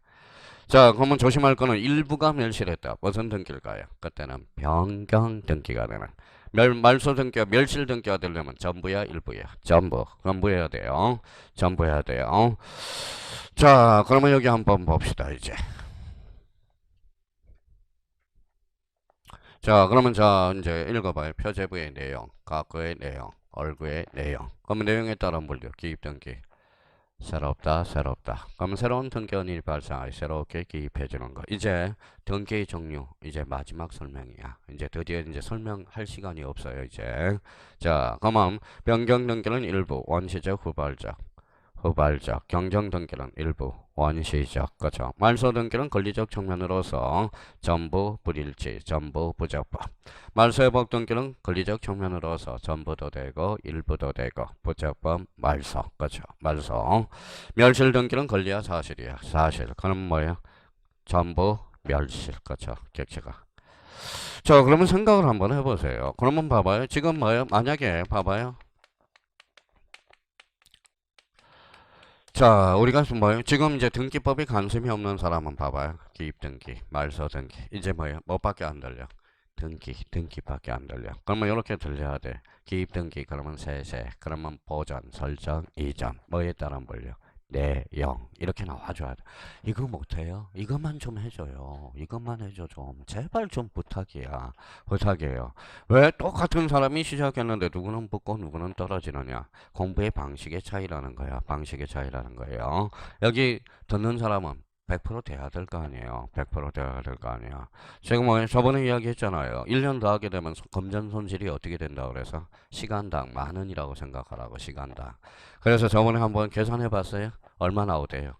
자, 그러면 조심할 거는 일부가 멸실했다. 무슨 등기일까요? 그때는 변경 등기가 되는. 말소 등기와 멸실 등기가 되려면 전부야, 일부야? 전부. 전부 해야 돼요. 전부 해야 돼요. 자, 그러면 여기 한번 봅시다, 이제. 자, 그러면 이제 읽어봐요. 표제부의 내용, 가구의 내용, 얼구의 내용. 그러면 내용에 따라 물려. 기입 등기. 새롭다. 그러면 새로운 등기원이 발생하여 새롭게 기입해주는 거. 이제 등기의 종류, 이제 마지막 설명이야. 이제 드디어 이제 설명할 시간이 없어요, 이제. 자, 그러면 변경 등기는 일부, 원시적, 후발적, 경정 등기는 일부, 원시적, 그렇죠. 말소 등기는 권리적 측면으로서 전부 불일치, 전부 부적법. 말소 회복 등기는 권리적 측면으로서 전부도 되고 일부도 되고 부적법 말소, 그렇죠. 말소. 멸실 등기는 권리야, 사실이야? 사실. 그럼 뭐예요? 전부 멸실, 그렇죠. 객체가. 자, 그러면 생각을 한번 해보세요. 그러면 봐봐요. 지금 뭐예요? 만약에 봐봐요. 자, 우리가 뭐예요? 지금 이제 등기법에 관심이 없는 사람은 봐봐요. 기입 등기, 말소 등기. 이제 뭐예요? 뭐밖에 안 들려? 등기밖에 안 들려. 그러면 이렇게 들려야 돼. 기입 등기, 그러면 세세, 그러면 보전, 설정, 이전. 뭐에 따라 불려? 내용. 이렇게 나와줘야 돼. 이거 못해요? 이것만 좀 해줘요. 이것만 해줘 좀. 제발 좀 부탁이야. 부탁이에요. 왜 똑같은 사람이 시작했는데 누구는 붙고 누구는 떨어지느냐? 공부의 방식의 차이라는 거야. 방식의 차이라는 거예요. 여기 듣는 사람은 100% 돼야 될 거 아니에요. 100% 돼야 될 거 아니야. 제가 뭐 저번에 이야기했잖아요. 1년 더 하게 되면 금전 손실이 어떻게 된다 그래서 시간당 10,000원이라고 생각하라고 시간당. 그래서 저번에 한번 계산해 봤어요. 얼마 나오대요?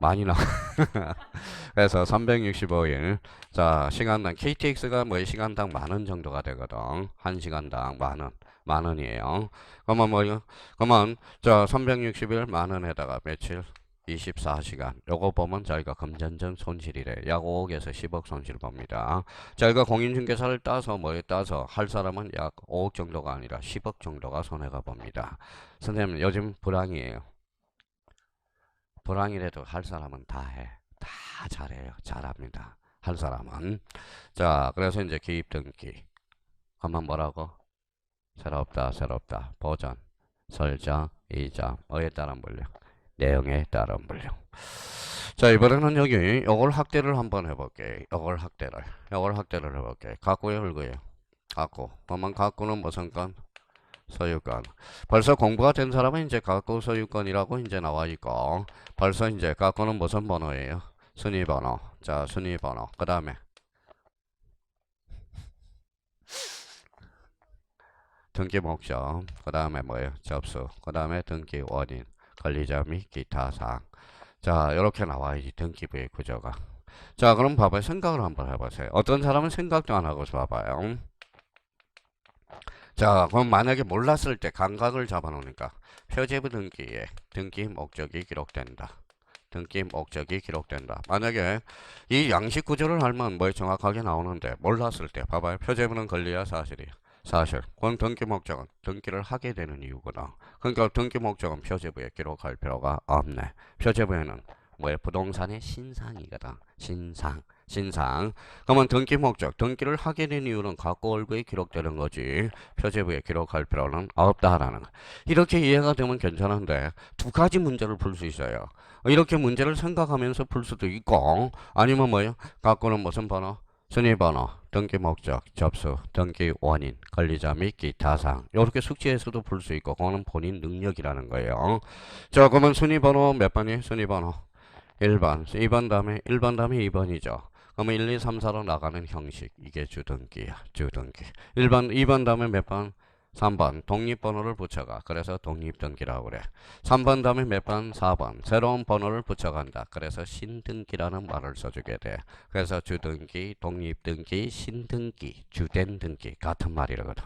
많이 나. 그래서 365일. 자, 시간당 KTX가 뭐 시간당 10,000원 정도가 되거든. 1시간당 10,000원. 10,000원이에요. 그러면 뭐요? 그러면 자, 360일 10,000원에다가 며칠? 24시간. 요거 보면 저희가 금전적 손실이래. 약 5억에서 10억 손실 봅니다. 저희가 공인중개사를 따서 뭐에 따서 할 사람은 약 5억 정도가 아니라 10억 정도가 손해가 봅니다. 선생님 요즘 불황이에요. 불황이라도 할 사람은 다 해. 다 잘해요. 잘합니다. 할 사람은. 자, 그래서 이제 기입 등기. 그러면 뭐라고? 새롭다, 새롭다. 보전, 설정, 이자, 뭐에 따른 분량? 내용에 따른 분량. 자, 이번에는 여기 요걸 확대를 한번 해볼게. 요걸 확대를 해볼게. 갖고요, 흙고요? 갖고. 그러면 갖고는 무슨 건? 소유권. 벌써 공부가 된 사람은 이제 갖고 소유권이라고 이제 나와 있고, 벌써 이제 갖고는 무슨 번호예요? 순위번호. 자, 순위번호. 그 다음에 등기 목적. 그 다음에 뭐예요? 접수. 그 다음에 등기 원인, 관리자 및 기타 사항. 자, 이렇게 나와야지 등기부의 구조가. 자, 그럼 봐봐요. 생각을 한번 해보세요. 어떤 사람은 생각도 안 하고 봐봐요. 자, 그럼 만약에 몰랐을 때 감각을 잡아놓으니까 표제부 등기에 등기 목적이 기록된다. 등기 목적이 기록된다. 만약에 이 양식 구조를 알면 뭐 정확하게 나오는데 몰랐을 때 봐봐요. 표제부는 권리야 사실이야. 사실. 그럼 등기 목적은 등기를 하게 되는 이유거든. 그러니까 등기 목적은 표제부에 기록할 필요가 없네. 표제부에는 뭐야 부동산의 신상이거든. 신상. 그러면 등기 목적, 등기를 하게 된 이유는 갖고 얼구에 기록되는 거지. 표제부에 기록할 필요는 없다라는 거. 이렇게 이해가 되면 괜찮은데 두 가지 문제를 풀 수 있어요. 이렇게 문제를 생각하면서 풀 수도 있고 아니면 뭐예요? 갖고는 무슨 번호? 순위번호, 등기 목적, 접수, 등기 원인, 관리자 및 기타 사항. 이렇게 숙지해서도 풀 수 있고 그거는 본인 능력이라는 거예요. 자, 그러면 순위번호 몇 번이에요? 순위번호 1번, 2번 다음에 1번 다음에 2번이죠. 그러면 1, 2, 3, 4로 나가는 형식. 이게 주등기야. 주등기. 1번, 2번 다음에 몇 번? 3번. 독립번호를 붙여가. 그래서 독립등기라고 그래. 3번 다음에 몇 번? 4번. 새로운 번호를 붙여간다. 그래서 신등기라는 말을 써주게 돼. 그래서 주등기, 독립등기, 신등기, 주된 등기. 같은 말이라거든.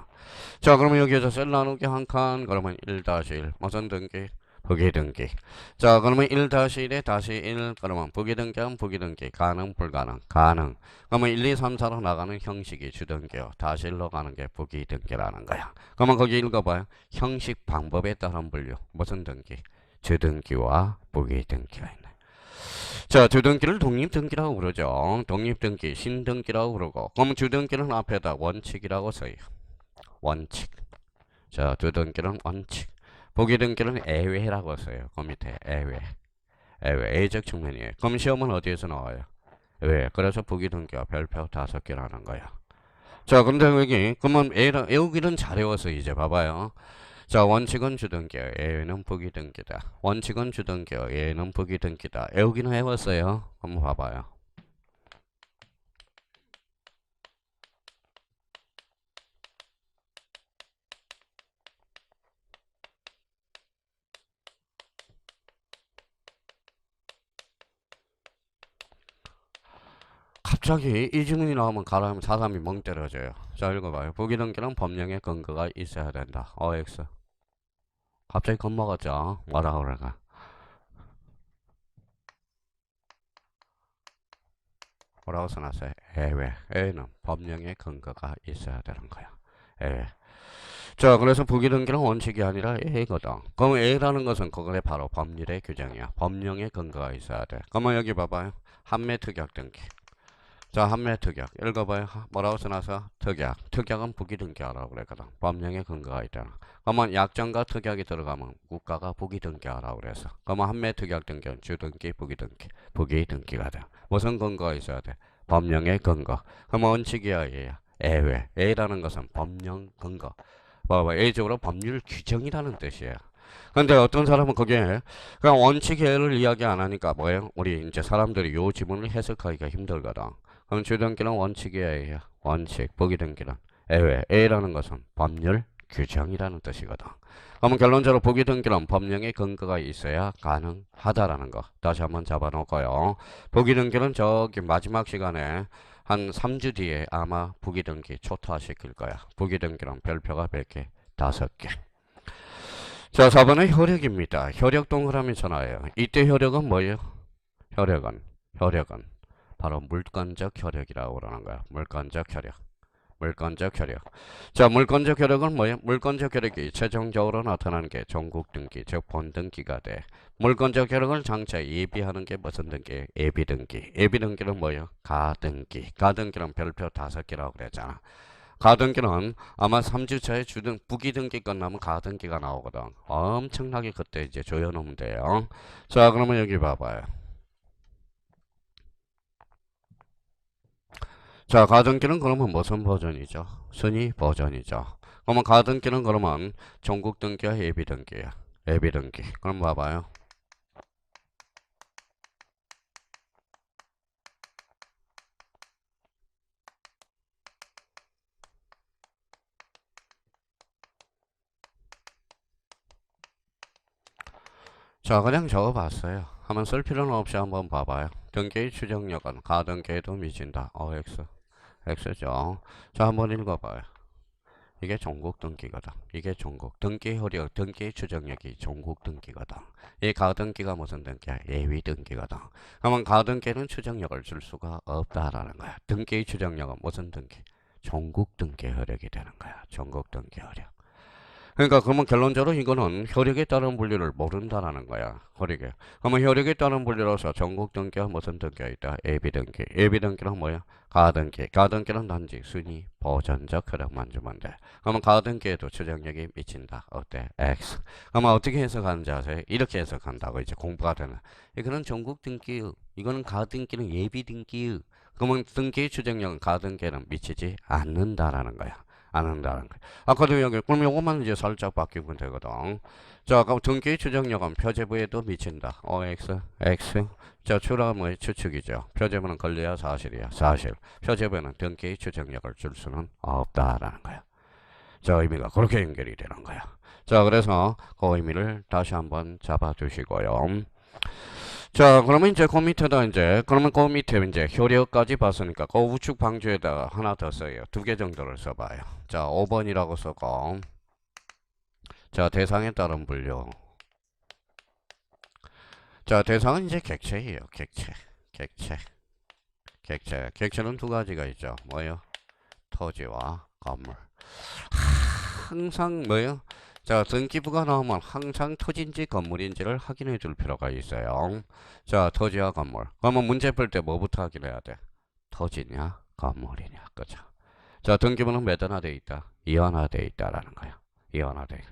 자, 그러면 여기에서 셀 나누기 한 칸. 그러면 1-1. 무슨 등기? 부기등기. 자, 그러면 1-1에 다시 1. 그러면 부기등기하면 부기등기. 가능, 불가능. 가능. 그러면 1, 2, 3, 4로 나가는 형식이 주등기요. 다시 1로 가는 게 부기등기라는 거야. 그러면 거기 읽어봐요. 형식 방법에 따른 분류. 무슨 등기? 주등기와 부기등기가 있네. 자, 주등기를 독립등기라고 부르죠. 독립등기, 신등기라고 부르고. 그러면 주등기는 앞에다 원칙이라고 써요. 원칙. 자, 주등기는 원칙. 부기등기는 애외라고 써요. 그 밑에 애외. 애적 측면이에요. 그럼 시험은 어디에서 나와요? 왜? 그래서 부기등기와 별표 5개라는 거야. 자, 근데 여기 그러면 애우기는 잘 외웠어. 이제 봐봐요. 자, 원칙은 주등기야. 애외는 부기등기다. 원칙은 주등기야. 애외는 부기등기다. 애우기는 외웠어요. 한번 봐봐요. 갑자기 이 질문이 나오면 가라면 사람이 멍 때려져요. 자, 읽어봐요. 부기등기는 법령의 근거가 있어야 된다. OX. 갑자기 겁먹었죠? 뭐라 그럴까? 뭐라고 써놨어요? 애외. 애는 법령의 근거가 있어야 되는 거야. 애외. 자, 그래서 부기등기는 원칙이 아니라 애거든. 그럼 애라는 것은 그거에 바로 법률의 규정이야. 법령의 근거가 있어야 돼. 그러면 여기 봐봐요. 한매특약 등기. 자, 한매특약. 읽어봐요. 뭐라고 써놔서? 특약. 특약은 부기등기하라고 그랬거든. 법령의 근거가 있잖아. 그러면 약정과 특약이 들어가면 국가가 부기등기하라고 그래서. 그러면 한매특약 등기는 주등기, 부기등기. 부기등기가 돼. 무슨 근거가 있어야 돼? 법령의 근거. 그러면 원칙이야, 얘야. 애외. 애라는 것은 법령 근거. 봐봐. 애적으로 법률 규정이라는 뜻이야. 근데 어떤 사람은 거기에 그냥 원칙을 이야기 안 하니까 뭐예요? 우리 이제 사람들이 요 지문을 해석하기가 힘들거든. 그럼 주등기는 원칙이에요. 원칙. 보기 등기는 예외. A라는 것은 법률 규정이라는 뜻이거든. 그러면 결론적으로 보기 등기는 법령의 근거가 있어야 가능하다라는 거. 다시 한번 잡아놓고요. 보기 등기는 저기 마지막 시간에 한 3주 뒤에 아마 보기 등기 초토화시킬 거야. 보기 등기는 별표가 100개, 5개. 자, 4번은 혈액입니다. 혈액 동그라미 전화예요. 이때 혈액은 뭐예요? 혈액은 바로 물건적 혈액이라고 그러는 거야. 물건적 혈액. 물건적 혈액. 자, 물건적 혈액은 뭐예요? 물건적 혈액이 최종적으로 나타나는 게 종국 등기, 즉 본등기가 돼. 물건적 혈액을 장차 예비하는 게 무슨 등기? 예비 등기. 예비 등기는 뭐예요? 가등기. 가등기는 별표 5개라고 그랬잖아. 가등기는 아마 3주차에 주등 부기등기 끝나면 가등기가 나오거든. 엄청나게 그때 이제 조여놓으면 돼요. 자, 그러면 여기 봐봐요. 자, 가등기는 그러면 무슨 버전이죠? 순위 버전이죠. 그러면 가등기는 그러면 전국등기와 예비등기야. 예비등기. 그럼 봐봐요. 자, 그냥 적어봤어요. 한번 쓸 필요는 없이 한번 봐봐요. 등기의 추정력은 가등기에도 미친다. X. X죠. 자, 한번 읽어봐요. 이게 종국 등기거든. 이게 종국. 등기 효력, 등기 추정력이 종국 등기거든. 이 가등기가 무슨 등기야? 예위 등기거든. 그러면 가등기는 추정력을 줄 수가 없다라는 거야. 등기 추정력은 무슨 등기? 종국 등기 효력이 되는 거야. 종국 등기 효력. 그러니까 그러면 결론적으로 이거는 혈액에 따른 분류를 모른다라는 거야. 혈액에. 그러면 혈액에 따른 분류로서 전국 등기와 무슨 등기가 있다? 예비 등기. 예비 등기는 뭐야? 가등기. 가등기는 단지 순위 보전적 혈액만 주면 돼. 그러면 가등기에도 추정력이 미친다. 어때? X. 그러면 어떻게 해석하는지 아세요? 이렇게 해석한다고 이제 공부가 되는. 이거는 전국 등기. 이거는 가등기는 예비 등기. 그러면 등기의 추정력은 가등기에는 미치지 않는다라는 거야. 안 한다는 거예요. 아까도 여기 그럼 요것만 이제 살짝 바뀌면 되거든. 자, 그럼 등기 추정력은 표제부에도 미친다. OX, X. 자, 추라가 뭐예요? 추측이죠. 표제부는 권리야, 사실이야. 사실. 표제부에는 등기 추정력을 줄 수는 없다라는 거야. 자, 의미가 그렇게 연결이 되는 거야. 자, 그래서 그 의미를 다시 한번 잡아두시고요. 자, 그러면 이제 그 밑에다 이제 그러면 그 밑에 이제 효력까지 봤으니까 그 우측 방주에다가 하나 더 써요. 2개 정도를 써봐요. 자, 5번이라고 쓰고 자, 대상에 따른 분류. 자, 대상은 이제 객체예요. 객체는 두 가지가 있죠. 뭐예요? 토지와 건물. 항상 뭐예요? 자, 등기부가 나오면 항상 토지인지 건물인지를 확인해 줄 필요가 있어요. 자, 토지와 건물. 그러면 문제 풀 때 뭐부터 확인해야 돼? 토지냐, 건물이냐, 그죠? 자, 등기부는 매단화되어 있다. 이완화되어 있다라는 거야. 이완화되어 있다.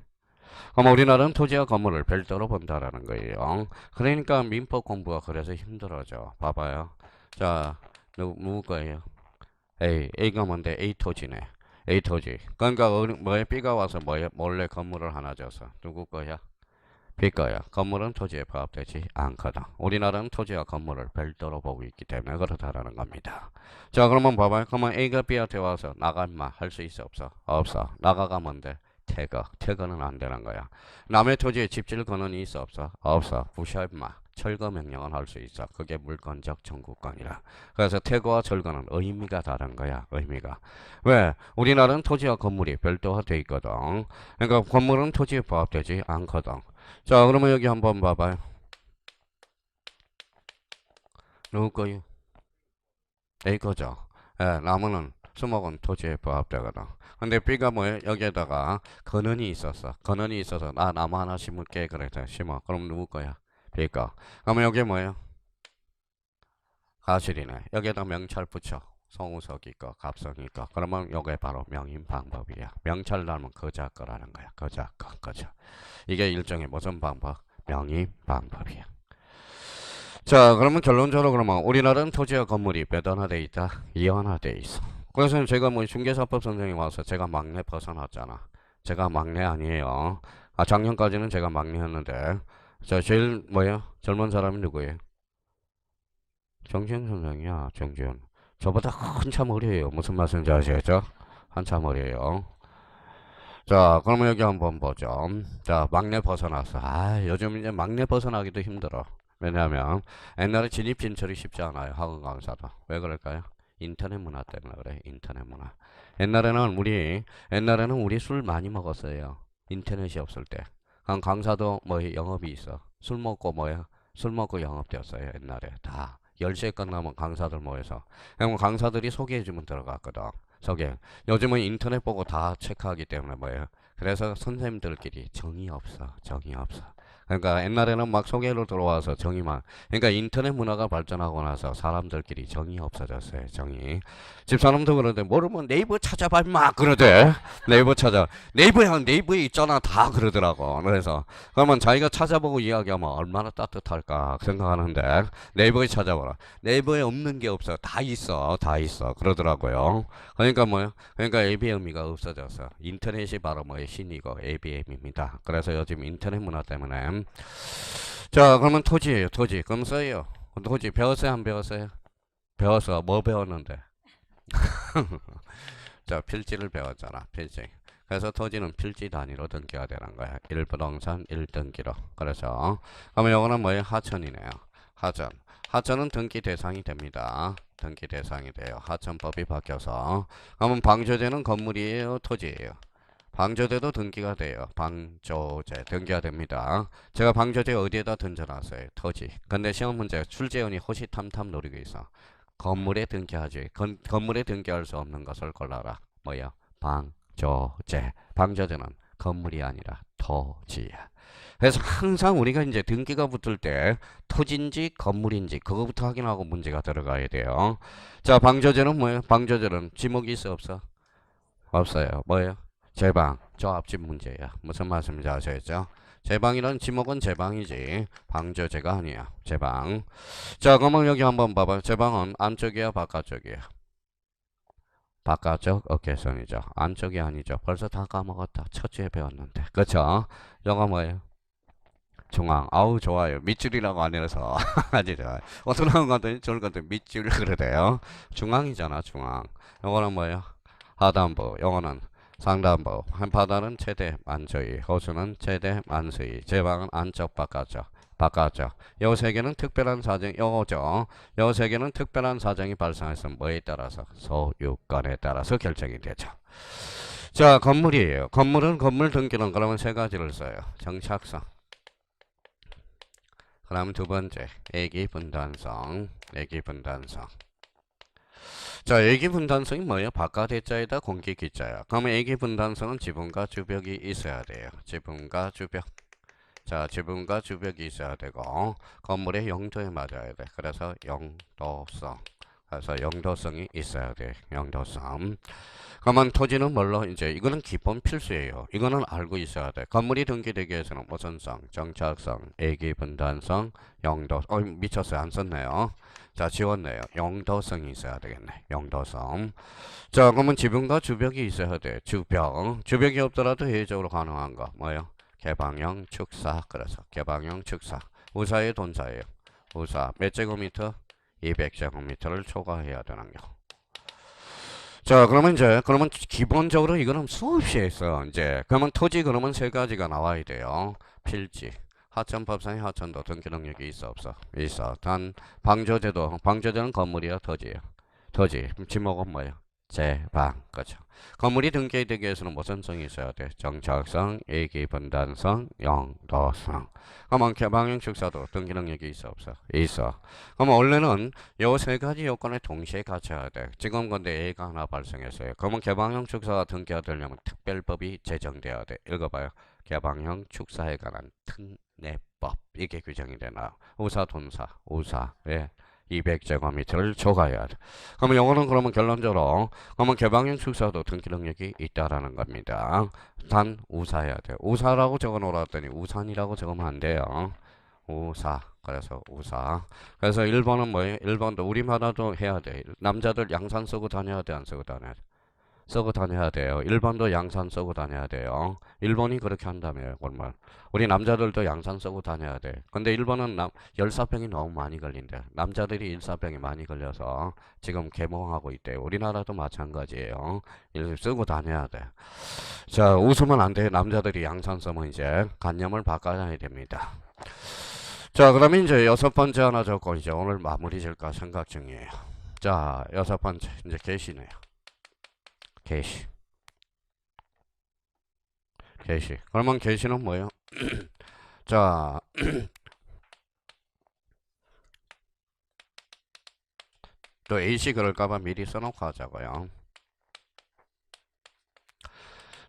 그럼 우리나라는 토지와 건물을 별도로 본다라는 거예요. 그러니까 민법 공부가 그래서 힘들어져. 봐봐요. 자, 누구 거예요? A가 뭔데? A 토지네. A 토지. 그러니까 뭐에 B가 와서 뭐에 몰래 건물을 하나 져서 누구 거야? B 거야. 건물은 토지에 부합되지 않거든. 우리나라는 토지와 건물을 별도로 보고 있기 때문에 그렇다라는 겁니다. 자, 그러면 봐봐요. 그러면 A가 B한테 와서 나가 임마 할 수 있어 없어? 없어. 나가가 뭔데? 태거. 태거는 안 되는 거야. 남의 토지에 집질 권한이 있어 없어? 없어. 부셔 임마. 철거 명령은 할 수 있어. 그게 물권적 청구권이라. 그래서 태거와 철거는 의미가 다른 거야. 의미가. 왜? 우리나라는 토지와 건물이 별도화돼 있거든. 그러니까 건물은 토지에 부합되지 않거든. 자, 그러면 여기 한번 봐봐요. 누구 거요? A 거죠. 예, 나무는 수목은 토지에 부합되거든. 근데 B가 뭐예요? 여기에다가 건원이 있었어. 건원이 있어서 나 나무 하나 심을게 그래서 심어. 그럼 누구 거야? B 거. 그러면 여기 뭐예요? 가실이네. 여기에다 명찰 붙여. 송우석이 거, 갑성이 거. 그러면 요게 바로 명인 방법이야. 명찰 닮은 거자 거라는 거야. 거자 거, 거자. 이게 일종의 무슨 방법? 명인 방법이야. 자, 그러면 결론적으로 그러면 우리나라는 토지와 건물이 배단화돼 있다, 이완화돼 있어. 그래서 제가 뭐 중개사법 선생님 와서 제가 막내 벗어났잖아. 제가 막내 아니에요. 작년까지는 제가 막내였는데, 자, 제일 뭐예요? 젊은 사람이 누구예요? 정지현 선생이야, 정지현. 저보다 한참 어려요. 무슨 말씀인지 아시겠죠? 한참 어려요. 자, 그러면 여기 한번 보죠. 자, 막내 벗어났어. 요즘 이제 막내 벗어나기도 힘들어. 왜냐하면 옛날에 진입 진출이 쉽지 않아요. 학원 강사도. 왜 그럴까요? 인터넷 문화 때문에 그래. 인터넷 문화. 옛날에는 우리 술 많이 먹었어요. 인터넷이 없을 때. 강사도 뭐 영업이 있어. 술 먹고 뭐야? 술 먹고 영업되었어요. 옛날에 다. 10시에 끝나면 강사들 모여서. 그럼 강사들이 소개해주면 들어갔거든. 소개. 요즘은 인터넷 보고 다 체크하기 때문에 뭐예요? 그래서 선생님들끼리 정이 없어. 정이 없어. 그러니까 옛날에는 막 소개로 들어와서 정이만. 그러니까 인터넷 문화가 발전하고 나서 사람들끼리 정이 없어졌어요. 정이. 집사람도 그러는데 모르면 네이버 찾아봐 막 그러대. 네이버 찾아. 네이버에 있잖아 다 그러더라고. 그래서 그러면 자기가 찾아보고 이야기하면 얼마나 따뜻할까 생각하는데 네이버에 찾아보라. 네이버에 없는 게 없어. 다 있어. 다 있어. 그러더라고요. 그러니까 뭐요? 그러니까 ABM이가 없어졌어. 인터넷이 바로 뭐의 신이고 ABM입니다. 그래서 요즘 인터넷 문화 때문에 자 그러면 토지예요. 토지. 그럼 써요. 토지 배웠어요? 안 배웠어요? 배웠어. 뭐 배웠는데? 자 필지를 배웠잖아. 필지. 그래서 토지는 필지 단위로 등기가 되는 거야. 1부동산 1등기로. 그래서 그러면 이거는 뭐예요? 하천이네요. 하천. 하천은 등기 대상이 됩니다. 등기 대상이 돼요. 하천법이 바뀌어서. 그러면 방조제는 건물이에요, 토지예요? 방조제도 등기가 돼요. 방조제 등기가 됩니다. 제가 방조제 어디에다 던져놨어요? 토지. 근데 시험 문제 출제원이 호시탐탐 노리고 있어. 건물에 등기하지. 건물에 등기할 수 없는 것을 골라라. 뭐야? 방조제. 방조제는 건물이 아니라 토지야. 그래서 항상 우리가 이제 등기가 붙을 때 토지인지 건물인지 그거부터 확인하고 문제가 들어가야 돼요. 자, 방조제는 뭐예요? 방조제는 지목이 있어 없어? 없어요. 뭐예요? 제방. 저 앞집 문제야. 무슨 말씀인지 아시겠죠? 제방이란 지목은 제방이지 방조제가 아니야. 제방. 자, 그러면 여기 한번 봐봐요. 제방은 안쪽이야 바깥쪽이야? 바깥쪽 어깨선이죠. 안쪽이 아니죠. 벌써 다 까먹었다. 첫 주에 배웠는데. 그쵸? 이거 뭐예요? 중앙. 아우 좋아요. 밑줄이라고 안 해서 아주 좋아요. 어떤 나온 것들이 좋을 것 같아요. 밑줄 그러대요. 중앙이잖아 중앙. 요거는 뭐예요? 하단부. 요거는 상단부. 한바다는 최대 만저희. 호수는 최대 만수위. 제방은 안쪽 바깥쪽. 바깥쪽. 요 세 개는 특별한 사정 요거죠. 요 세 개는 특별한 사정이 발생해서 뭐에 따라서 소유권에 따라서 결정이 되죠. 자 건물이에요. 건물은 건물 등기는 그러면 세 가지를 써요. 정착성. 그다음 두 번째, 애기 분단성. 애기 분단성. 자, 애기 분단성이 뭐예요? 바깥 해자에다 공기 기자야. 그러면 애기 분단성은 지붕과 주벽이 있어야 돼요. 지붕과 주벽. 자, 지붕과 주벽이 있어야 되고 건물의 용도에 맞아야 돼. 그래서 용도성. 그래서 용도성이 있어야 돼. 용도성. 그러면 토지는 뭘로 이제 이거는 기본 필수예요. 이거는 알고 있어야 돼. 건물이 등기되기 위해서는 무슨성, 정착성, 애기 분단성, 용도. 미쳤어요. 안 썼네요. 자, 지웠네요. 용도성이 있어야 되겠네. 용도성. 자, 그러면 지붕과 주벽이 있어야 돼. 주벽. 주벽이 없더라도 회의적으로 가능한 거 뭐예요? 개방형 축사. 그래서 개방형 축사. 우사의 돈사예요. 우사 몇 제곱미터? 200제곱미터를 초과해야 되는 거. 자, 그러면 기본적으로 이거는 수없이 했어. 이제 그러면 토지 그러면 세 가지가 나와야 돼요. 필지. 하천법상의 하천도 등기 능력이 있어 없어? 있어. 단 방조제는 건물이야 토지야? 토지. 지목은 뭐야? 제방. 그죠? 건물이 등기되기 위해서는 무슨 성이 있어야 돼? 정착성, 애기 분단성, 용도성. 그러면 개방형 축사도 등기 능력이 있어 없어? 있어. 그러면 원래는 요 세 가지 요건을 동시에 갖춰야 돼. 지금 근데 A가 하나 발생했어요. 그러면 개방형 축사가 등기가 되려면 특별법이 제정돼야 돼. 읽어봐요. 개방형 축사에 관한 특례법. 이게 규정이 되나? 우사 돈사. 우사. 예. 200제곱미터를 초과해야 돼. 그러면 요거는 그러면 결론적으로 그러면 개방형 축사도 등기 능력이 있다라는 겁니다. 단 우사해야 돼. 우사라고 적어 놓았더니 우산이라고 적으면 안 돼요. 우사. 그래서 우사. 그래서 1번은 뭐예요? 1번도 우리마다도 해야 돼. 남자들 양산 쓰고 다녀야 돼, 안 쓰고 다녀야 돼? 쓰고 다녀야 돼요. 1번도 양산 쓰고 다녀야 돼요. 1번이 그렇게 한다며요. 그러면 우리 남자들도 양산 쓰고 다녀야 돼. 근데 1번은 열사병이 너무 많이 걸린대. 남자들이 일사병이 많이 걸려서 지금 개몽하고 있대요. 우리나라도 마찬가지예요. 쓰고 다녀야 돼. 자, 웃으면 안 돼. 남자들이 양산 쓰면 이제 관념을 바꿔야 됩니다. 자, 그러면 이제 6번째 하나 적고 이제 오늘 마무리 질까 생각 중이에요. 자, 6번째 이제 게시네요. 게시. 게시. 그러면 게시는 뭐예요? 자, 또 A씨 그럴까봐 미리 써놓고 하자고요.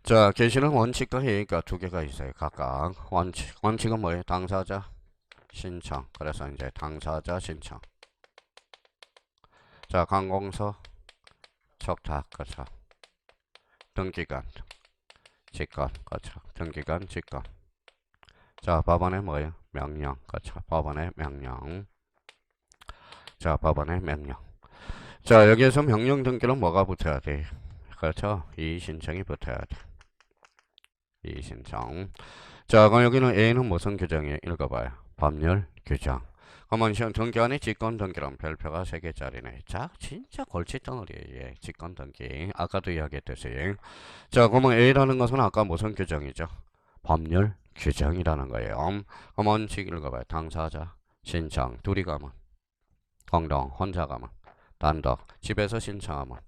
자, 게시는 원칙과 해이가 두 개가 있어요. 각각. 원칙은 뭐예요? 당사자 신청. 그래서 이제 당사자 신청. 자, 관공서 척탁. 그렇죠. 등기관 직권. 그렇죠. 등기관 직권. 자, 법원의 뭐예요? 명령. 그렇죠. 법원의 명령. 자, 법원의 명령. 자, 여기에서 명령 등기는 뭐가 붙어야 돼? 그렇죠. 이의신청이 붙어야 돼. 이의신청. 자, 그럼 여기는 A는 무슨 규정이에요? 읽어봐요. 법률 규정. 그러면 등기관의 직권 등기란 별표가 3개짜리네. 자, 진짜 골칫덩어리예요. 예, 직권 등기. 아까도 이야기했듯이. 자, 그러면 A라는 것은 아까 무슨 규정이죠? 법률 규정이라는 거예요. 그럼 원칙 읽어봐요. 당사자 신청. 둘이 가면 공동, 혼자 가면 단독, 집에서 신청하면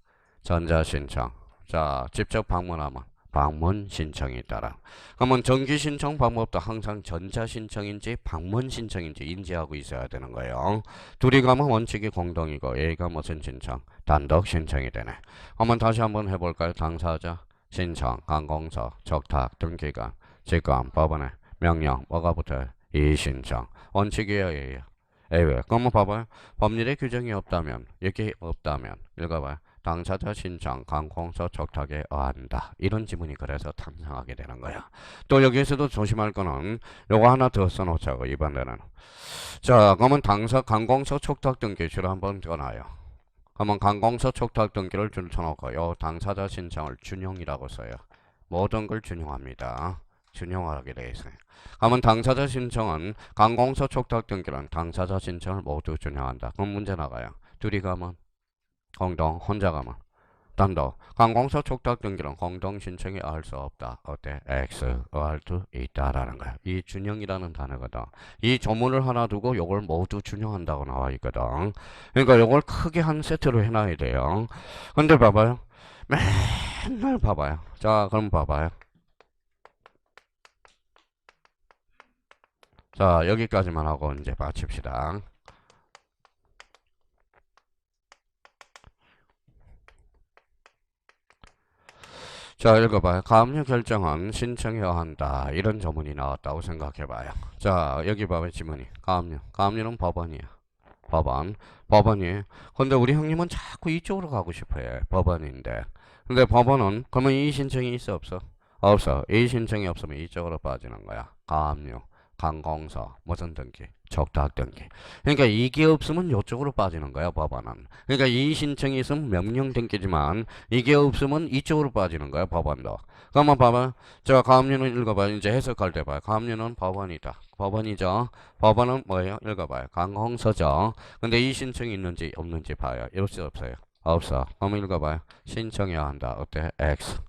전자신청. 자, 직접 방문하면 방문 신청에 따라. 그러면 정기 신청 방법도 항상 전자 신청인지 방문 신청인지 인지하고 있어야 되는 거예요. 둘이 가면 원칙이 공동이고 A가 무슨 신청? 단독 신청이 되네. 그러면 다시 한번 해볼까요? 당사자 신청, 관공서, 적탁, 등기관, 직권, 법원의 명령, 뭐가 붙어요? 이의신청. 원칙이에요, A예요. 왜? 그러면 봐봐요. 법률의 규정이 없다면, 이게 없다면, 읽어봐요. 당사자 신청, 관공서 적탁에 의한다. 이런 지문이 그래서 탄생하게 되는 거야. 또 여기에서도 조심할 거는 요거 하나 더 써놓자고, 이번에는. 자, 그러면 관공서 촉탁 등기를 한번 떠나요. 그러면 관공서 촉탁 등기를 줄 쳐놓고 요 당사자 신청을 준용이라고 써요. 모든 걸 준용합니다. 준용하게 되어 있어요. 그러면 당사자 신청은 관공서 촉탁 등기란 당사자 신청을 모두 준용한다. 그럼 문제 나가요. 둘이 가면 공동, 혼자 가면 단독. 관공서 촉탁 등기는 공동 신청에 의할 수 없다. 어때? X 의할 수 있다라는 거야. 이 준용이라는 단어거든. 이 조문을 하나 두고 요걸 모두 준용한다고 나와 있거든. 그러니까 요걸 크게 한 세트로 해놔야 돼요. 근데 봐봐요. 맨날 봐봐요. 자, 그럼 봐봐요. 자, 여기까지만 하고 이제 마칩시다. 자, 읽어봐요. 가압류 결정은 신청해야 한다. 이런 조문이 나왔다고 생각해봐요. 자, 여기 봐봐요. 지문이. 가압류. 가압류는 법원이야. 법원. 법원이. 근데 우리 형님은 자꾸 이쪽으로 가고 싶어요. 법원인데. 근데 법원은 그러면 이 신청이 있어 없어? 없어. 이 신청이 없으면 이쪽으로 빠지는 거야. 가압류. 관공서, 무슨 등기, 적탁 등기. 그러니까 이게 없으면 이쪽으로 빠지는 거야, 법원은. 그러니까 이 신청이 있으면 명령 등기지만 이게 없으면 이쪽으로 빠지는 거야, 법원도. 그러면 봐봐. 제가 가압류는 읽어봐요. 이제 해석할 때 봐요. 가압류는 법원이다. 법원이죠. 법원은 뭐예요? 읽어봐요. 관공서죠. 근데 이 신청이 있는지 없는지 봐요. 이럴 수 없어요. 없어. 그럼 읽어봐요. 신청해야 한다. 어때? X.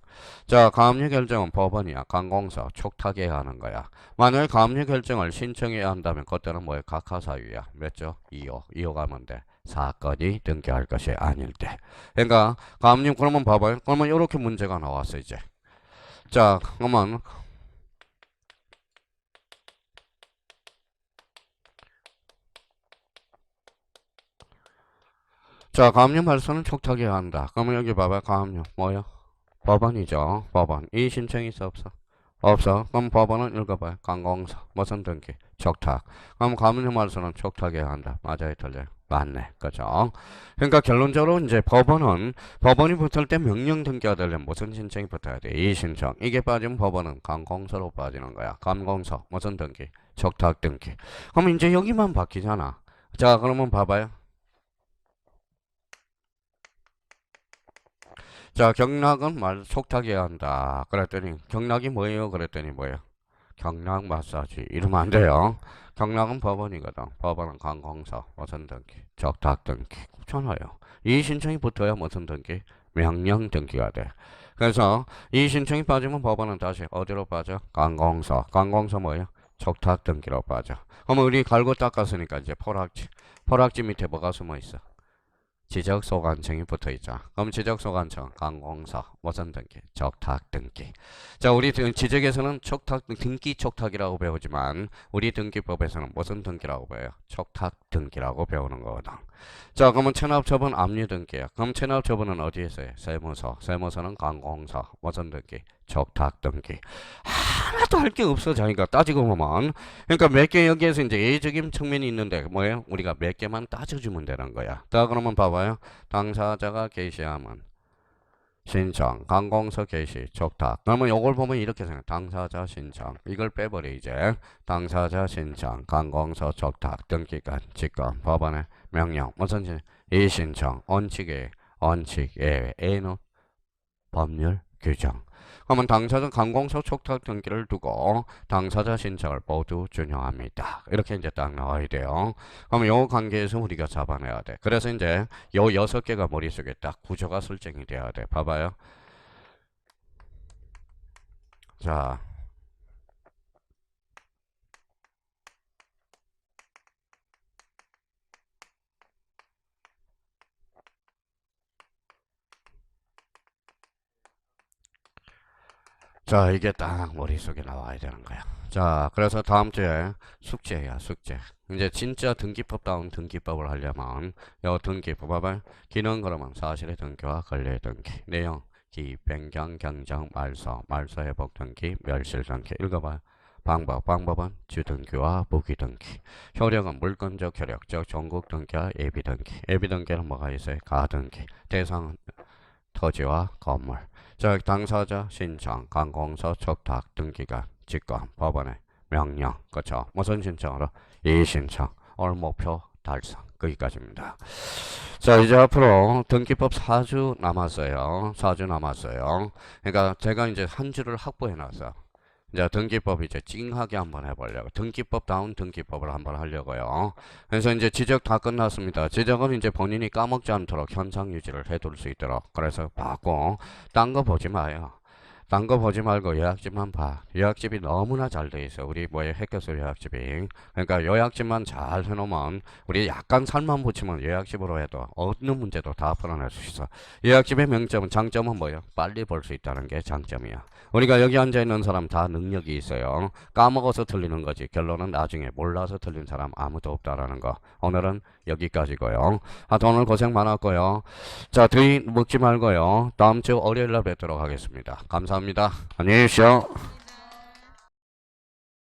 자, 가압류 결정은 법원이야. 관공서 촉탁해야 하는 거야. 만약 가압류 결정을 신청해야 한다면 그때는 뭐예요? 각하사유야. 몇 조? 2호. 2호 가면 돼. 사건이 등기할 것이 아닐 때. 그러니까 가압류 그러면 봐봐요. 그러면 이렇게 문제가 나왔어 이제. 자, 그러면 자, 가압류 말소는 촉탁해야 한다. 그러면 여기 봐봐요. 가압류 뭐요? 법원이죠. 법원. 이 신청이 있어 없어? 없어. 그럼 법원은 읽어봐요. 관공서. 무슨 등기? 촉탁. 그럼 가압류 말소는 촉탁해야 한다. 맞아요, 틀려요? 맞네. 그죠? 그러니까 결론적으로 이제 법원이 붙을 때 명령 등기가 되려면 무슨 신청이 붙어야 돼? 이 신청. 이게 빠지면 법원은 관공서로 빠지는 거야. 관공서. 무슨 등기? 촉탁 등기. 그럼 이제 여기만 바뀌잖아. 자, 그러면 봐봐요. 자, 경락은 말 촉탁해야 한다. 그랬더니 경락이 뭐예요? 그랬더니 뭐예요? 경락 마사지 이러면 안 돼요. 경락은 법원이거든. 법원은 관공서, 무슨 등기, 적탁 등기 그렇잖아요. 이 신청이 붙어야 무슨 등기? 명령 등기가 돼. 그래서 이 신청이 빠지면 법원은 다시 어디로 빠져? 관공서. 관공서 뭐예요? 적탁 등기로 빠져. 그러면 우리 갈고 닦았으니까 이제 포락지. 포락지 밑에 뭐가 숨어 있어? 지적소관청이 붙어있죠. 그럼 지적소관청, 관공서, 무슨 등기, 적탁 등기. 자, 우리 지적에서는 촉탁, 등기 촉탁이라고 배우지만 우리 등기법에서는 무슨 등기라고 배워요? 촉탁 등기라고 배우는 거거든. 자, 그러면 체납처분 압류 등기야. 그럼 체납처분은 어디에서 해? 세무서. 세무서는 관공서, 무슨 등기, 적탁 등기. 하나도 할 게 없어 자기가 따지고 보면. 그러니까 몇 개 여기에서 이제 예외적인 측면이 있는데 뭐예요? 우리가 몇 개만 따져주면 되는 거야. 자, 그러면 봐봐요. 당사자가 게시하면 신청, 관공서 게시, 적탁. 그러면 요걸 보면 이렇게 생각. 당사자 신청. 이걸 빼버려 이제. 당사자 신청, 관공서 적탁, 등기관, 직권, 법원의 명령. 무슨 이 신청, 원칙에, 원칙에, A는 법률 규정. 그러면 당사자 관공서 촉탁 등기를 두고 당사자 신청을 모두 준용합니다. 이렇게 이제 딱 나와야 돼요. 그러면 요 관계에서 우리가 잡아내야 돼. 그래서 이제 요 6개가 머릿속에 딱 구조가 설정이 돼야 돼. 봐봐요. 자, 자, 이게 딱 머릿속에 나와야 되는 거야. 자, 그래서 다음 주에 숙제야, 숙제. 이제 진짜 등기법다운 등기법을 하려면 요 등기법 봐봐요. 기능 그러면 사실의 등기와 권리의 등기. 내용 기, 변경, 경정, 말소, 말소 회복 등기, 멸실 등기. 읽어봐요. 방법은 주등기와 부기등기. 효력은 물건적 효력적 전국 등기와 예비 등기. 예비 등기는 뭐가 있어요? 가등기. 대상은 토지와 건물. 즉 당사자 신청, 관공서 촉탁, 등기관, 직권, 법원의 명령. 그렇죠? 무슨 신청으로? 이 신청. 오늘 목표 달성. 거기까지입니다. 자, 이제 앞으로 등기법 4주 남았어요. 4주 남았어요. 그러니까 제가 이제 한 주를 확보해 놨어. 이제 등기법 이제 찡하게 한번 해보려고. 등기법다운 등기법을 한번 하려고요. 그래서 이제 지적 다 끝났습니다. 지적은 이제 본인이 까먹지 않도록 현상 유지를 해둘 수 있도록. 그래서 받고, 딴 거 보지 마요. 딴 거 보지 말고 요약집만 봐. 요약집이 너무나 잘 돼 있어. 우리 뭐에 핵교수 요약집이. 그러니까 요약집만 잘 해놓으면 우리 약간 살만 붙이면 요약집으로 해도 어느 문제도 다 풀어낼 수 있어. 요약집의 명점은 장점은 뭐예요? 빨리 볼 수 있다는 게 장점이야. 우리가 여기 앉아있는 사람 다 능력이 있어요. 까먹어서 틀리는 거지. 결론은 나중에 몰라서 틀린 사람 아무도 없다라는 거. 오늘은 여기까지고요. 오늘 고생 많았고요. 자, 더위 먹지 말고요. 다음 주 월요일날 뵙도록 하겠습니다. 감사합니다. 안녕히 계십시오.